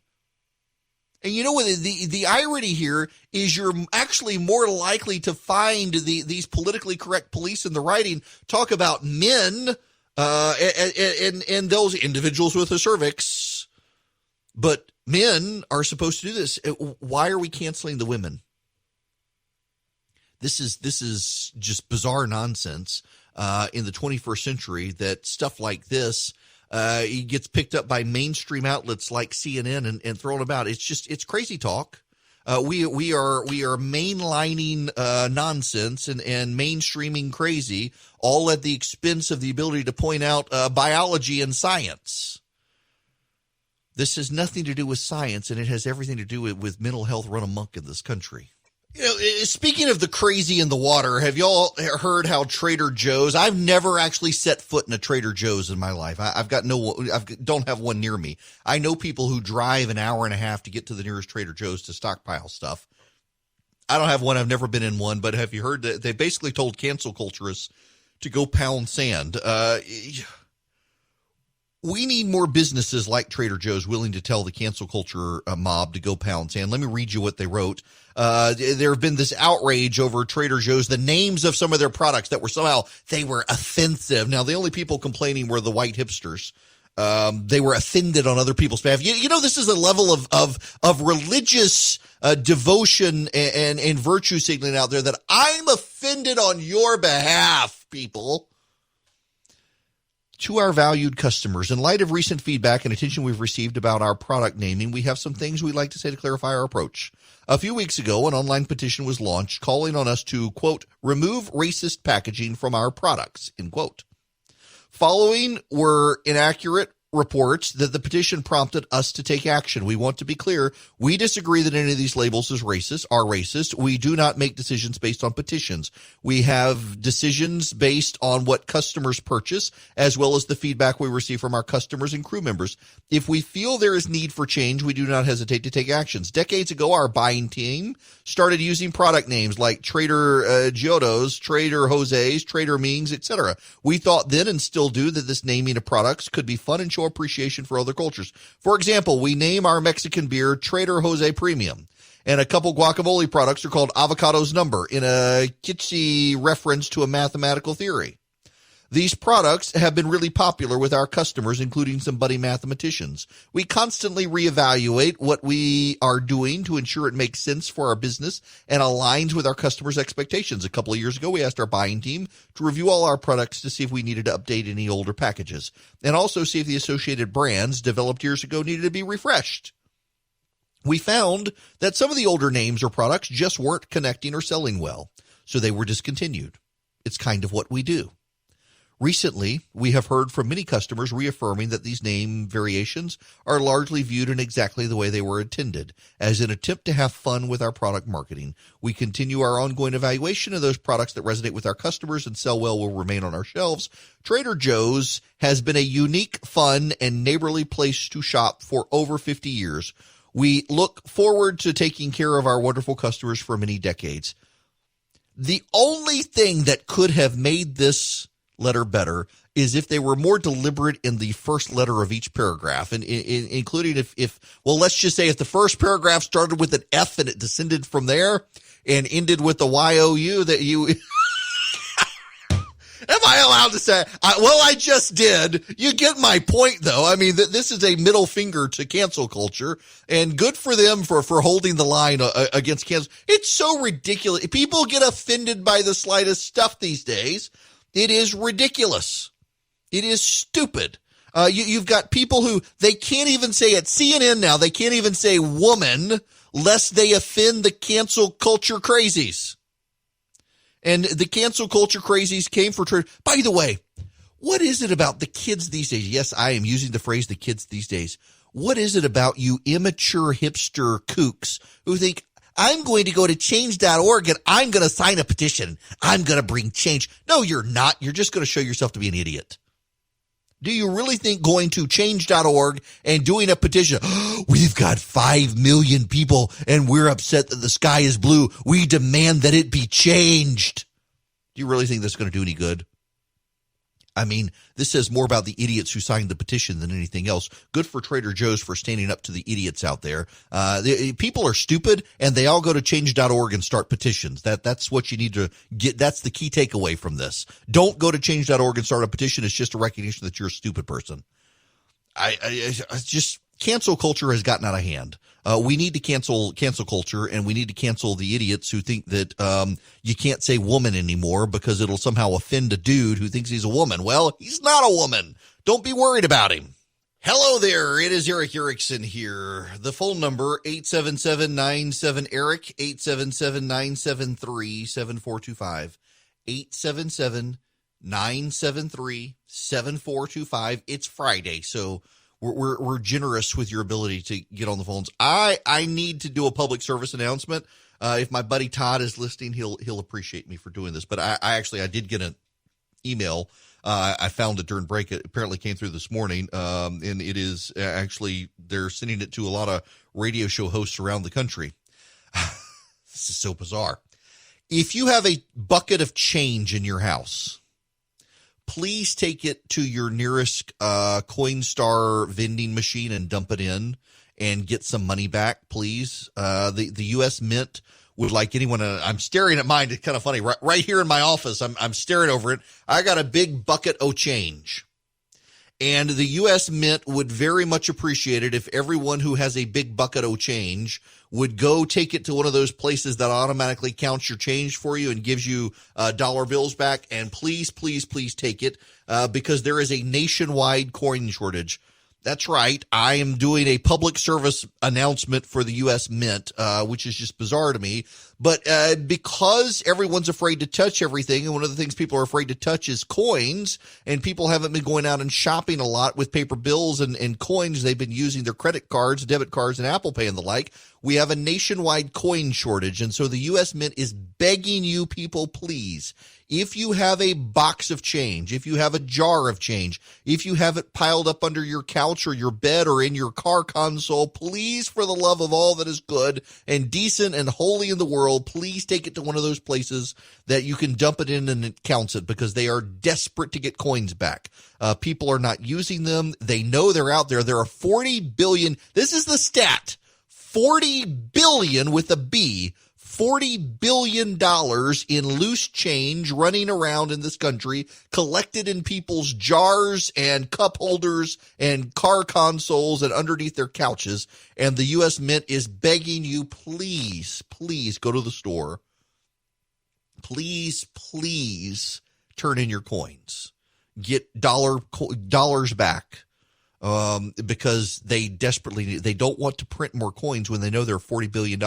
And you know what? The irony here is you're actually more likely to find these politically correct police in the writing talk about men and those individuals with a cervix, but men are supposed to do this. Why are we canceling the women? This is just bizarre nonsense in the 21st century that stuff like this gets picked up by mainstream outlets like CNN and thrown about. It's crazy talk. We are mainlining nonsense and mainstreaming crazy, all at the expense of the ability to point out biology and science. This has nothing to do with science, and it has everything to do with mental health run amok in this country. You know, speaking of the crazy in the water, have y'all heard how Trader Joe's? I've never actually set foot in a Trader Joe's in my life. I don't have one near me. I know people who drive an hour and a half to get to the nearest Trader Joe's to stockpile stuff. I don't have one. I've never been in one, but have you heard that they basically told cancel culturists to go pound sand? We need more businesses like Trader Joe's willing to tell the cancel culture mob to go pound sand. Let me read you what they wrote. There have been this outrage over Trader Joe's, the names of some of their products that were somehow, they were offensive. Now, the only people complaining were the white hipsters. They were offended on other people's behalf. You know, this is a level of religious devotion and virtue signaling out there that I'm offended on your behalf, people. To our valued customers, in light of recent feedback and attention we've received about our product naming, we have some things we'd like to say to clarify our approach. A few weeks ago, an online petition was launched calling on us to, quote, remove racist packaging from our products, end quote. Following were inaccurate reports that the petition prompted us to take action. We want to be clear. We disagree that any of these labels are racist. We do not make decisions based on petitions. We have decisions based on what customers purchase, as well as the feedback we receive from our customers and crew members. If we feel there is need for change, we do not hesitate to take actions. Decades ago, our buying team started using product names like Trader Giotto's, Trader Jose's, Trader Ming's, etc. We thought then and still do that this naming of products could be fun and show appreciation for other cultures. For example, we name our Mexican beer Trader Jose Premium, and a couple guacamole products are called Avocado's Number in a kitschy reference to a mathematical theory. These products have been really popular with our customers, including some buddy mathematicians. We constantly reevaluate what we are doing to ensure it makes sense for our business and aligns with our customers' expectations. A couple of years ago, we asked our buying team to review all our products to see if we needed to update any older packages, and also see if the associated brands developed years ago needed to be refreshed. We found that some of the older names or products just weren't connecting or selling well, so they were discontinued. It's kind of what we do. Recently, we have heard from many customers reaffirming that these name variations are largely viewed in exactly the way they were intended, as an attempt to have fun with our product marketing. We continue our ongoing evaluation of those products that resonate with our customers and sell well will remain on our shelves. Trader Joe's has been a unique, fun, and neighborly place to shop for over 50 years. We look forward to taking care of our wonderful customers for many decades. The only thing that could have made this letter better is if they were more deliberate in the first letter of each paragraph, and including if let's just say if the first paragraph started with an F and it descended from there and ended with the YOU, that you am I allowed to say? I just did. You get my point, though. I mean, this is a middle finger to cancel culture, and good for them for holding the line against cancel. It's so ridiculous. People get offended by the slightest stuff these days. It is ridiculous. It is stupid. You've got people who they can't even say at CNN now, they can't even say woman lest they offend the cancel culture crazies. And the cancel culture crazies came for trade. By the way, what is it about the kids these days? Yes, I am using the phrase the kids these days. What is it about you immature hipster kooks who think, I'm going to go to change.org and I'm going to sign a petition. I'm going to bring change. No, you're not. You're just going to show yourself to be an idiot. Do you really think going to change.org and doing a petition, we've got 5 million people and we're upset that the sky is blue. We demand that it be changed. Do you really think that's going to do any good? I mean, this says more about the idiots who signed the petition than anything else. Good for Trader Joe's for standing up to the idiots out there. People are stupid, and they all go to change.org and start petitions. That's what you need to get. That's the key takeaway from this. Don't go to change.org and start a petition. It's just a recognition that you're a stupid person. I just cancel culture has gotten out of hand. We need to cancel culture, and we need to cancel the idiots who think that you can't say woman anymore because it'll somehow offend a dude who thinks he's a woman. Well, he's not a woman. Don't be worried about him. Hello there. It is Eric Erickson here. The phone number, 877-97-ERIC, 877-973-7425, 877-973-7425. It's Friday, so we're generous with your ability to get on the phones. I need to do a public service announcement. If my buddy Todd is listening, he'll appreciate me for doing this. But I did get an email. I found it during break. It apparently came through this morning. And it is actually, they're sending it to a lot of radio show hosts around the country. This is so bizarre. If you have a bucket of change in your house, please take it to your nearest Coinstar vending machine and dump it in and get some money back, please. The U.S. Mint would like anyone. I'm staring at mine. It's kind of funny. Right here in my office, I'm staring over it. I got a big bucket of change. And the U.S. Mint would very much appreciate it if everyone who has a big bucket of change would go take it to one of those places that automatically counts your change for you and gives you dollar bills back. And please, please, please take it because there is a nationwide coin shortage. That's right. I am doing a public service announcement for the U.S. Mint, which is just bizarre to me. But because everyone's afraid to touch everything, and one of the things people are afraid to touch is coins, and people haven't been going out and shopping a lot with paper bills and coins. They've been using their credit cards, debit cards, and Apple Pay and the like. We have a nationwide coin shortage, and so the U.S. Mint is begging you people, please, if you have a box of change, if you have a jar of change, if you have it piled up under your couch or your bed or in your car console, please, for the love of all that is good and decent and holy in the world, please take it to one of those places that you can dump it in and it counts it, because they are desperate to get coins back. People are not using them. They know they're out there. There are 40 billion. This is the stat. 40 billion with a B. $40 billion in loose change running around in this country, collected in people's jars and cup holders and car consoles and underneath their couches. And the U.S. Mint is begging you, please, please go to the store. Please, please turn in your coins. Get dollars back. Because they desperately need, they don't want to print more coins when they know there are $40 billion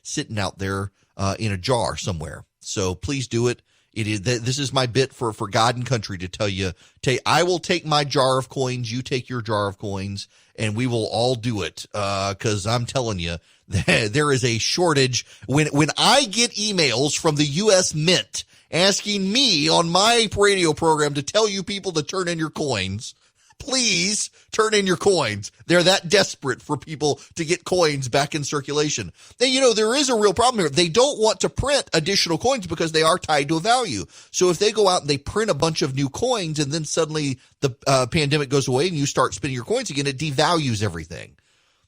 sitting out there in a jar somewhere. So please do it. It is this is my bit for God and country to tell you, I will take my jar of coins, you take your jar of coins, and we will all do it. Because I'm telling you, there is a shortage. When I get emails from the U.S. Mint asking me on my radio program to tell you people to turn in your coins, please turn in your coins. They're that desperate for people to get coins back in circulation. And, there is a real problem here. They don't want to print additional coins because they are tied to a value. So if they go out and they print a bunch of new coins and then suddenly the pandemic goes away and you start spending your coins again, it devalues everything.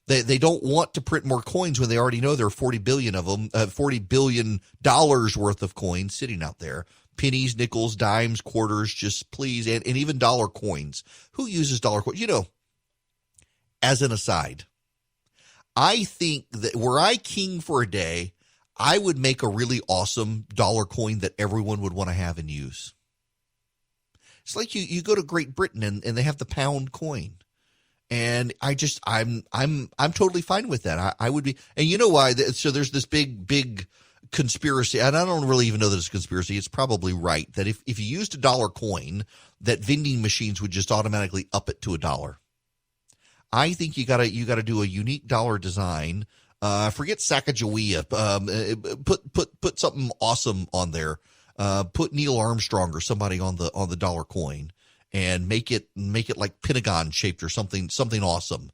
They don't want to print more coins when they already know there are 40 billion of them, $40 billion worth of coins sitting out there. Pennies, nickels, dimes, quarters, just please, and even dollar coins. Who uses dollar coins? As an aside, I think that were I king for a day, I would make a really awesome dollar coin that everyone would want to have and use. It's like you go to Great Britain and they have the pound coin. And I'm totally fine with that. I would be, and you know why? So there's this big conspiracy, and I don't really even know that it's a conspiracy. It's probably right that if you used a dollar coin, that vending machines would just automatically up it to $1. I think you gotta do a unique dollar design. Forget Sacagawea. Put something awesome on there. Put Neil Armstrong or somebody on the dollar coin, and make it like Pentagon shaped or something awesome.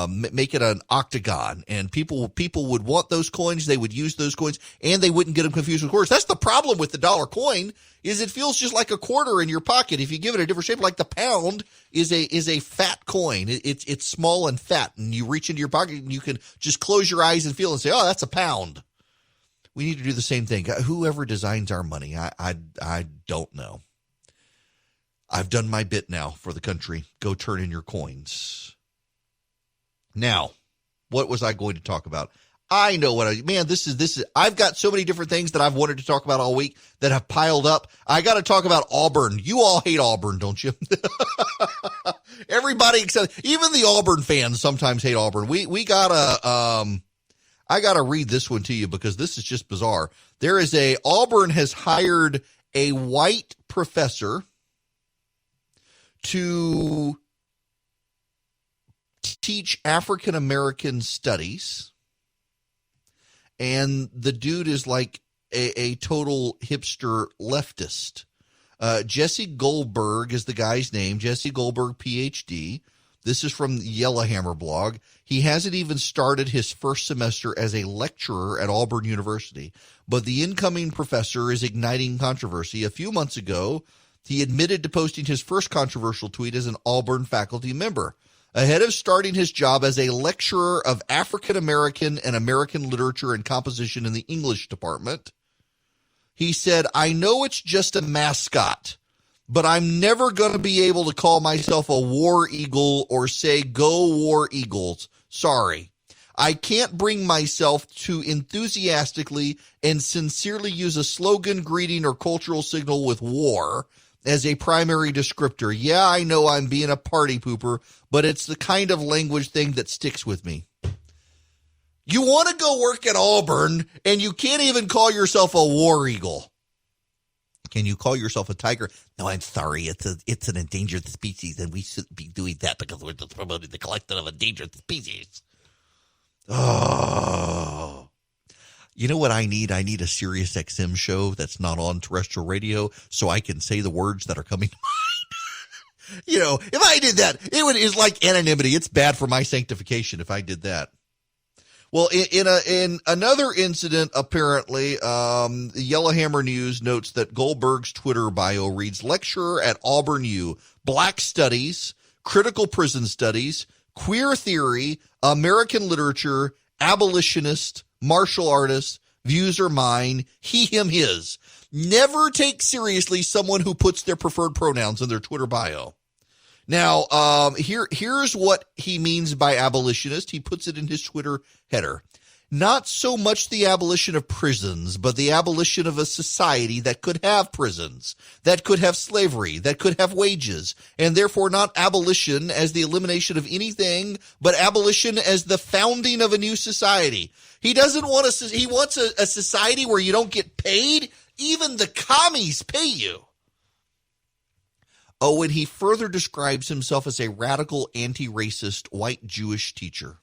Make it an octagon, and people would want those coins. They would use those coins, and they wouldn't get them confused with quarters. That's the problem with the dollar coin, is it feels just like a quarter in your pocket. If you give it a different shape, like the pound is a fat coin. It's small and fat, and you reach into your pocket and you can just close your eyes and feel and say, oh, that's a pound. We need to do the same thing. Whoever designs our money, I don't know. I've done my bit now for the country. Go turn in your coins. Now, what was I going to talk about? I know this is, I've got so many different things that I've wanted to talk about all week that have piled up. I got to talk about Auburn. You all hate Auburn, don't you? Everybody except, even the Auburn fans sometimes hate Auburn. We gotta, I gotta read this one to you because this is just bizarre. Auburn has hired a white professor to teach African American studies, and the dude is like a total hipster leftist. Jesse Goldberg is the guy's name. Jesse Goldberg, PhD. This is from the Yellowhammer blog. He hasn't even started his first semester as a lecturer at Auburn University, but the incoming professor is igniting controversy. A few months ago, he admitted to posting his first controversial tweet as an Auburn faculty member. Ahead of starting his job as a lecturer of African American and American literature and composition in the English department, he said, I know it's just a mascot, but I'm never going to be able to call myself a war eagle or say, go War Eagles. Sorry. I can't bring myself to enthusiastically and sincerely use a slogan, greeting, or cultural signal with war as a primary descriptor. Yeah, I know I'm being a party pooper, but it's the kind of language thing that sticks with me. You want to go work at Auburn, and you can't even call yourself a war eagle. Can you call yourself a tiger? No, I'm sorry. It's an endangered species, and we shouldn't be doing that because we're just promoting the collection of endangered species. Oh. You know what I need? I need a Sirius XM show that's not on terrestrial radio so I can say the words that are coming to mind. If I did that, it's like anonymity. It's bad for my sanctification if I did that. Well, in another incident, apparently, the Yellowhammer News notes that Goldberg's Twitter bio reads, lecturer at Auburn U, Black Studies, Critical Prison Studies, Queer Theory, American Literature, Abolitionist, Martial Artist, Views are mine, he, him, his. Never take seriously someone who puts their preferred pronouns in their Twitter bio. Now, here's what he means by abolitionist. He puts it in his Twitter header. Not so much the abolition of prisons, but the abolition of a society that could have prisons, that could have slavery, that could have wages, and therefore not abolition as the elimination of anything, but abolition as the founding of a new society. He doesn't want he wants a society where you don't get paid. Even the commies pay you. Oh, and he further describes himself as a radical, anti-racist, white Jewish teacher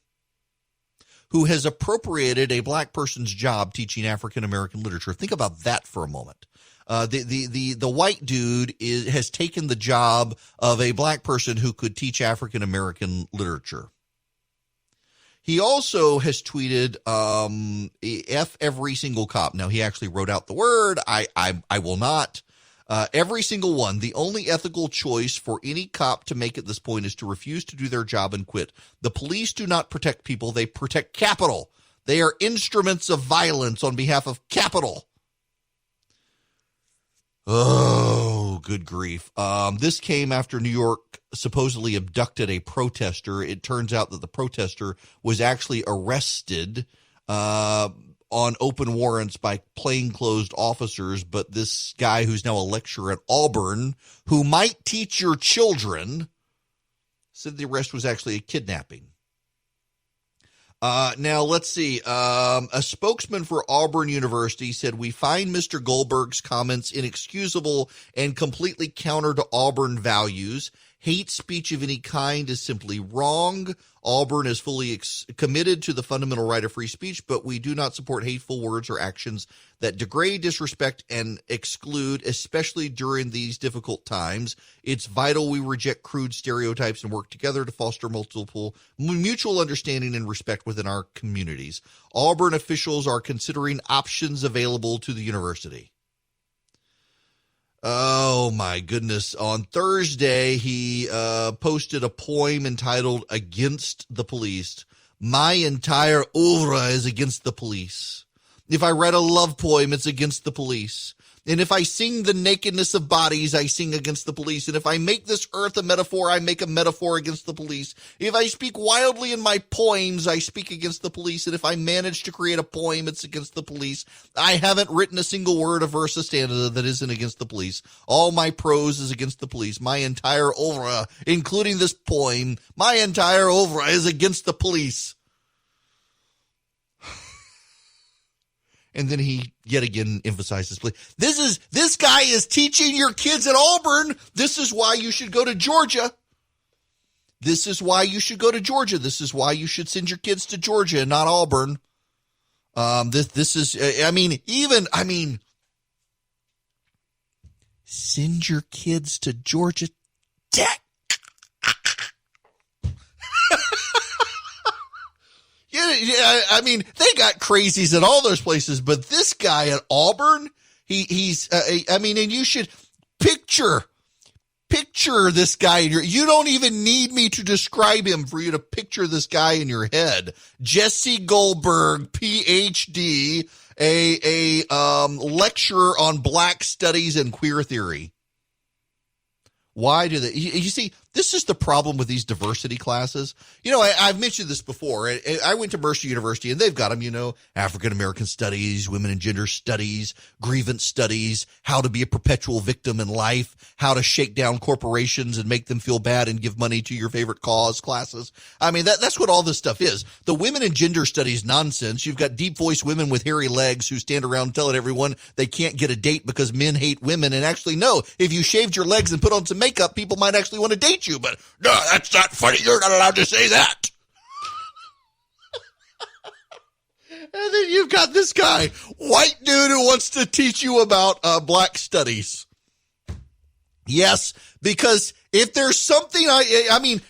who has appropriated a black person's job teaching African-American literature. Think about that for a moment. The white dude has taken the job of a black person who could teach African-American literature. He also has tweeted, F every single cop. Now, he actually wrote out the word. I will not. Every single one. The only ethical choice for any cop to make at this point is to refuse to do their job and quit. The police do not protect people. They protect capital. They are instruments of violence on behalf of capital. Oh, good grief. This came after New York supposedly abducted a protester. It turns out that the protester was actually arrested on open warrants by plainclothes officers, but this guy who's now a lecturer at Auburn, who might teach your children, said the arrest was actually a kidnapping. Now, let's see. A spokesman for Auburn University said, "We find Mr. Goldberg's comments inexcusable and completely counter to Auburn values. Hate speech of any kind is simply wrong. Auburn is fully committed to the fundamental right of free speech, but we do not support hateful words or actions that degrade, disrespect, and exclude, especially during these difficult times. It's vital we reject crude stereotypes and work together to foster mutual understanding and respect within our communities. Auburn officials are considering options available to the university." Oh, my goodness. On Thursday, he posted a poem entitled "Against the Police." My entire oeuvre is against the police. If I write a love poem, it's against the police. And if I sing the nakedness of bodies, I sing against the police. And if I make this earth a metaphor, I make a metaphor against the police. If I speak wildly in my poems, I speak against the police. And if I manage to create a poem, it's against the police. I haven't written a single word, a verse, a stanza that isn't against the police. All my prose is against the police. My entire oeuvre, including this poem, my entire oeuvre is against the police. And then he yet again emphasizes, this guy is teaching your kids at Auburn. This is why you should go to Georgia. This is why you should go to Georgia. This is why you should send your kids to Georgia and not Auburn. Send your kids to Georgia Tech. Yeah, I mean, they got crazies at all those places, but this guy at Auburn, he's and you should picture this guy. You don't even need me to describe him for you to picture this guy in your head. Jesse Goldberg, PhD, a lecturer on black studies and queer theory. Why do they? You see, this is the problem with these diversity classes. I've mentioned this before. I went to Mercer University, and they've got them, African-American studies, women and gender studies, grievance studies, how to be a perpetual victim in life, how to shake down corporations and make them feel bad and give money to your favorite cause classes. I mean, that's what all this stuff is. The women and gender studies nonsense. You've got deep-voiced women with hairy legs who stand around telling everyone they can't get a date because men hate women. And actually, no, if you shaved your legs and put on some makeup, people might actually want to date you. But no, that's not funny. You're not allowed to say that. And then you've got this guy, white dude, who wants to teach you about black studies. Yes, because if there's something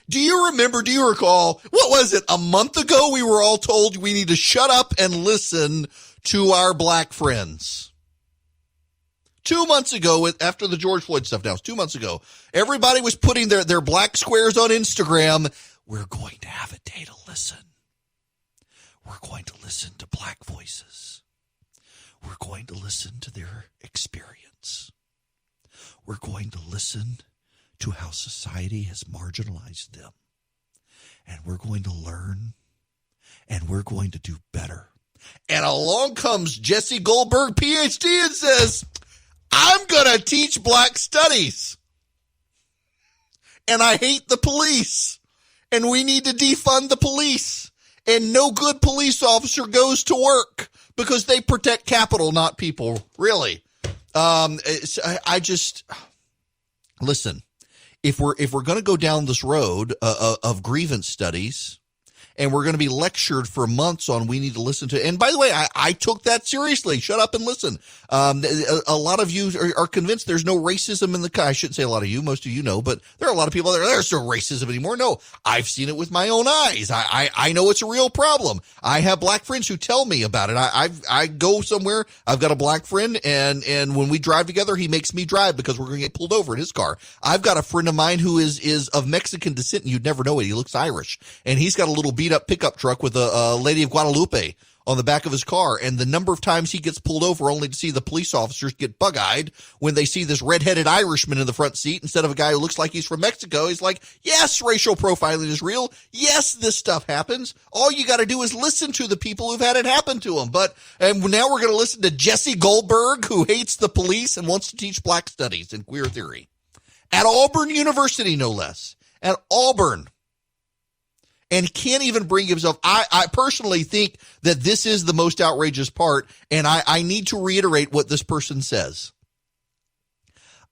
do you recall, what was it? A month ago, we were all told we need to shut up and listen to our black friends. 2 months ago, after the George Floyd stuff, now it's 2 months ago, everybody was putting their black squares on Instagram. We're going to have a day to listen. We're going to listen to black voices. We're going to listen to their experience. We're going to listen to how society has marginalized them. And we're going to learn, and we're going to do better. And along comes Jesse Goldberg, PhD, and says, I'm going to teach black studies. And I hate the police. And we need to defund the police. And no good police officer goes to work because they protect capital, not people. Really. I just listen. If we're going to go down this road of grievance studies, and we're going to be lectured for months on we need to listen to. And by the way, I took that seriously. Shut up and listen. A lot of you are convinced there's no racism in the country. I shouldn't say a lot of you. Most of you know, but there are a lot of people there. There's no racism anymore. No, I've seen it with my own eyes. I know it's a real problem. I have black friends who tell me about it. I go somewhere. I've got a black friend, and when we drive together, he makes me drive because we're going to get pulled over in his car. I've got a friend of mine who is of Mexican descent, and you'd never know it. He looks Irish, and he's got a little beat up pickup truck with a Lady of Guadalupe on the back of his car, and the number of times he gets pulled over only to see the police officers get bug-eyed when they see this red-headed Irishman in the front seat instead of a guy who looks like he's from Mexico. He's like, yes, racial profiling is real. Yes, this stuff happens. All you got to do is listen to the people who've had it happen to them. And now we're going to listen to Jesse Goldberg, who hates the police and wants to teach black studies and queer theory at Auburn University, no less. At Auburn. And can't even bring himself. I personally think that this is the most outrageous part, and I need to reiterate what this person says.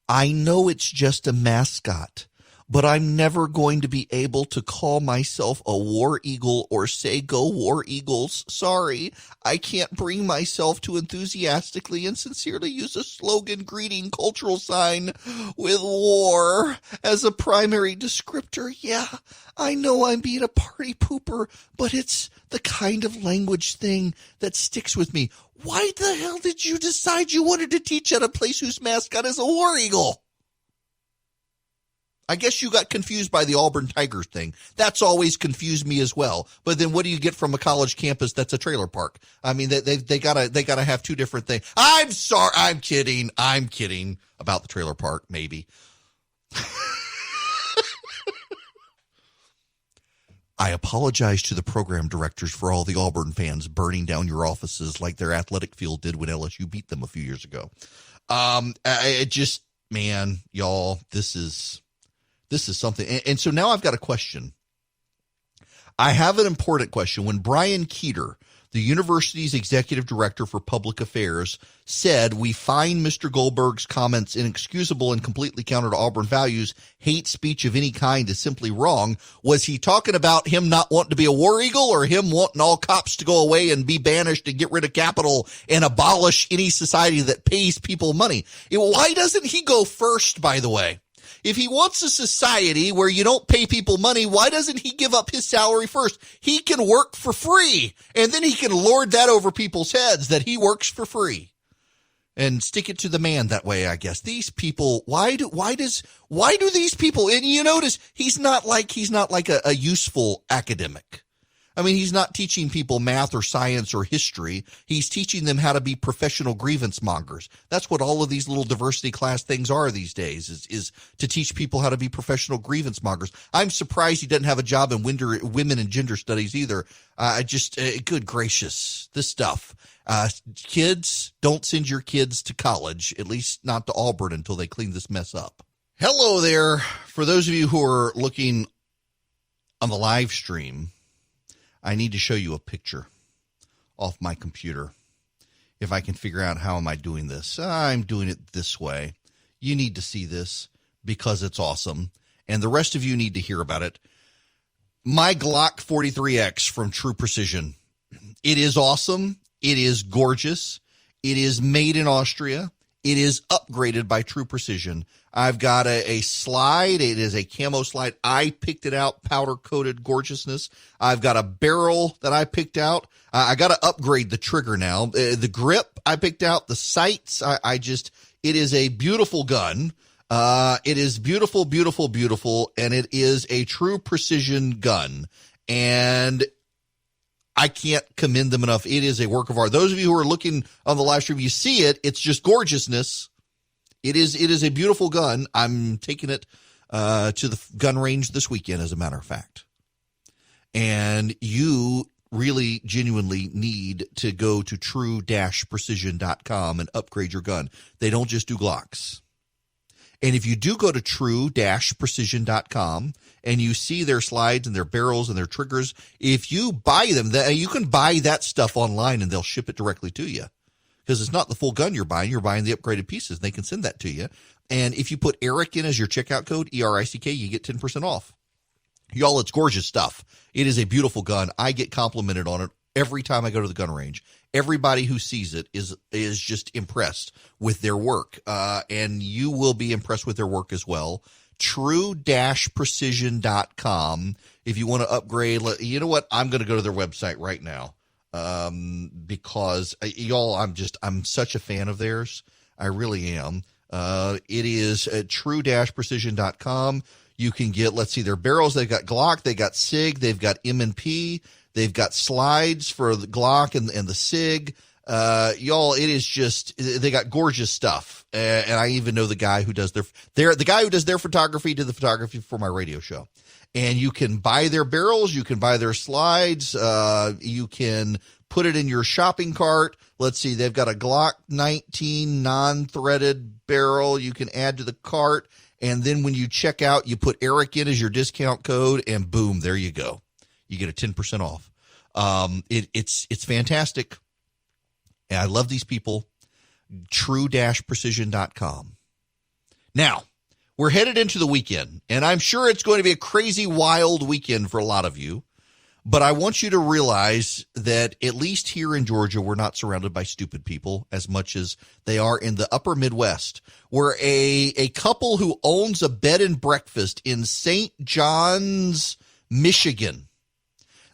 I know it's just a mascot, but I'm never going to be able to call myself a war eagle or say go War Eagles. Sorry, I can't bring myself to enthusiastically and sincerely use a slogan, greeting, cultural sign with war as a primary descriptor. Yeah, I know I'm being a party pooper, but it's the kind of language thing that sticks with me. Why the hell did you decide you wanted to teach at a place whose mascot is a war eagle? I guess you got confused by the Auburn Tigers thing. That's always confused me as well. But then what do you get from a college campus that's a trailer park? I mean, they gotta have two different things. I'm sorry. I'm kidding about the trailer park, maybe. I apologize to the program directors for all the Auburn fans burning down your offices like their athletic field did when LSU beat them a few years ago. Man, y'all, this is something. And so now I've got a question. I have an important question. When Brian Keeter, the university's executive director for public affairs, said, we find Mr. Goldberg's comments inexcusable and completely counter to Auburn values, hate speech of any kind is simply wrong, was he talking about him not wanting to be a war eagle or him wanting all cops to go away and be banished and get rid of capital and abolish any society that pays people money? Why doesn't he go first, by the way? If he wants a society where you don't pay people money, why doesn't he give up his salary first? He can work for free, and then he can lord that over people's heads that he works for free and stick it to the man that way, I guess. These people, why do these people, and you notice he's not like a useful academic. I mean, he's not teaching people math or science or history. He's teaching them how to be professional grievance mongers. That's what all of these little diversity class things are these days, is to teach people how to be professional grievance mongers. I'm surprised he doesn't have a job in women and gender studies either. Good gracious, this stuff. Kids, don't send your kids to college, at least not to Auburn, until they clean this mess up. Hello there. For those of you who are looking on the live stream, I need to show you a picture off my computer. If I can figure out how am I doing this. I'm doing it this way. You need to see this because it's awesome. And the rest of you need to hear about it. My Glock 43X from True Precision. It is awesome. It is gorgeous. It is made in Austria. It is upgraded by True Precision. I've got a slide. It is a camo slide. I picked it out, powder-coated gorgeousness. I've got a barrel that I picked out. I got to upgrade the trigger now. The grip I picked out. The sights, it is a beautiful gun. It is beautiful, beautiful, beautiful, and it is a True Precision gun. And I can't commend them enough. It is a work of art. Those of you who are looking on the live stream, you see it. It's just gorgeousness. It is a beautiful gun. I'm taking it to the gun range this weekend, as a matter of fact. And you really genuinely need to go to true-precision.com and upgrade your gun. They don't just do Glocks. And if you do go to true-precision.com and you see their slides and their barrels and their triggers, if you buy them, you can buy that stuff online and they'll ship it directly to you. because it's not the full gun you're buying the upgraded pieces. They can send that to you. And if you put ERIC in as your checkout code, ERICK, you get 10% off. Y'all, it's gorgeous stuff. It is a beautiful gun. I get complimented on it every time I go to the gun range. Everybody who sees it is just impressed with their work, and you will be impressed with their work as well. True-precision.com. If you want to upgrade, you know what? I'm going to go to their website right now, because y'all, I'm such a fan of theirs. I really am. It is true-precision.com. You can get, let's see, their barrels. They've got Glock, they got SIG, they've got M&P, they've got slides for the Glock and the SIG. Y'all, it is just, they got gorgeous stuff. And I even know the guy who does the guy who does their photography did the photography for my radio show. And you can buy their barrels, you can buy their slides, you can put it in your shopping cart. Let's see, they've got a Glock 19 non-threaded barrel you can add to the cart. And then when you check out, you put ERIC in as your discount code, and boom, there you go. You get a 10% off. It's fantastic. And I love these people. True-precision.com. Now, we're headed into the weekend, and I'm sure it's going to be a crazy, wild weekend for a lot of you. But I want you to realize that at least here in Georgia, we're not surrounded by stupid people as much as they are in the upper Midwest, where a couple who owns a bed and breakfast in St. John's, Michigan,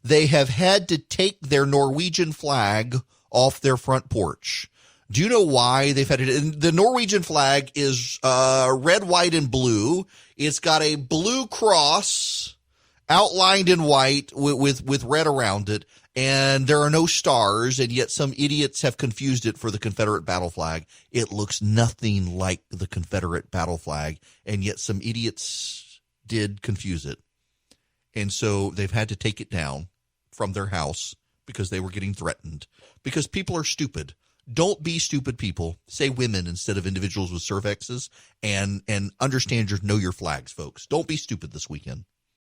they have had to take their Norwegian flag off their front porch. Do you know why they've had it? The Norwegian flag is red, white, and blue. It's got a blue cross outlined in white with red around it, and there are no stars, and yet some idiots have confused it for the Confederate battle flag. It looks nothing like the Confederate battle flag, and yet some idiots did confuse it. And so they've had to take it down from their house because they were getting threatened, because people are stupid. Don't be stupid people. Say women instead of individuals with cervixes, and understand know your flags, folks. Don't be stupid this weekend.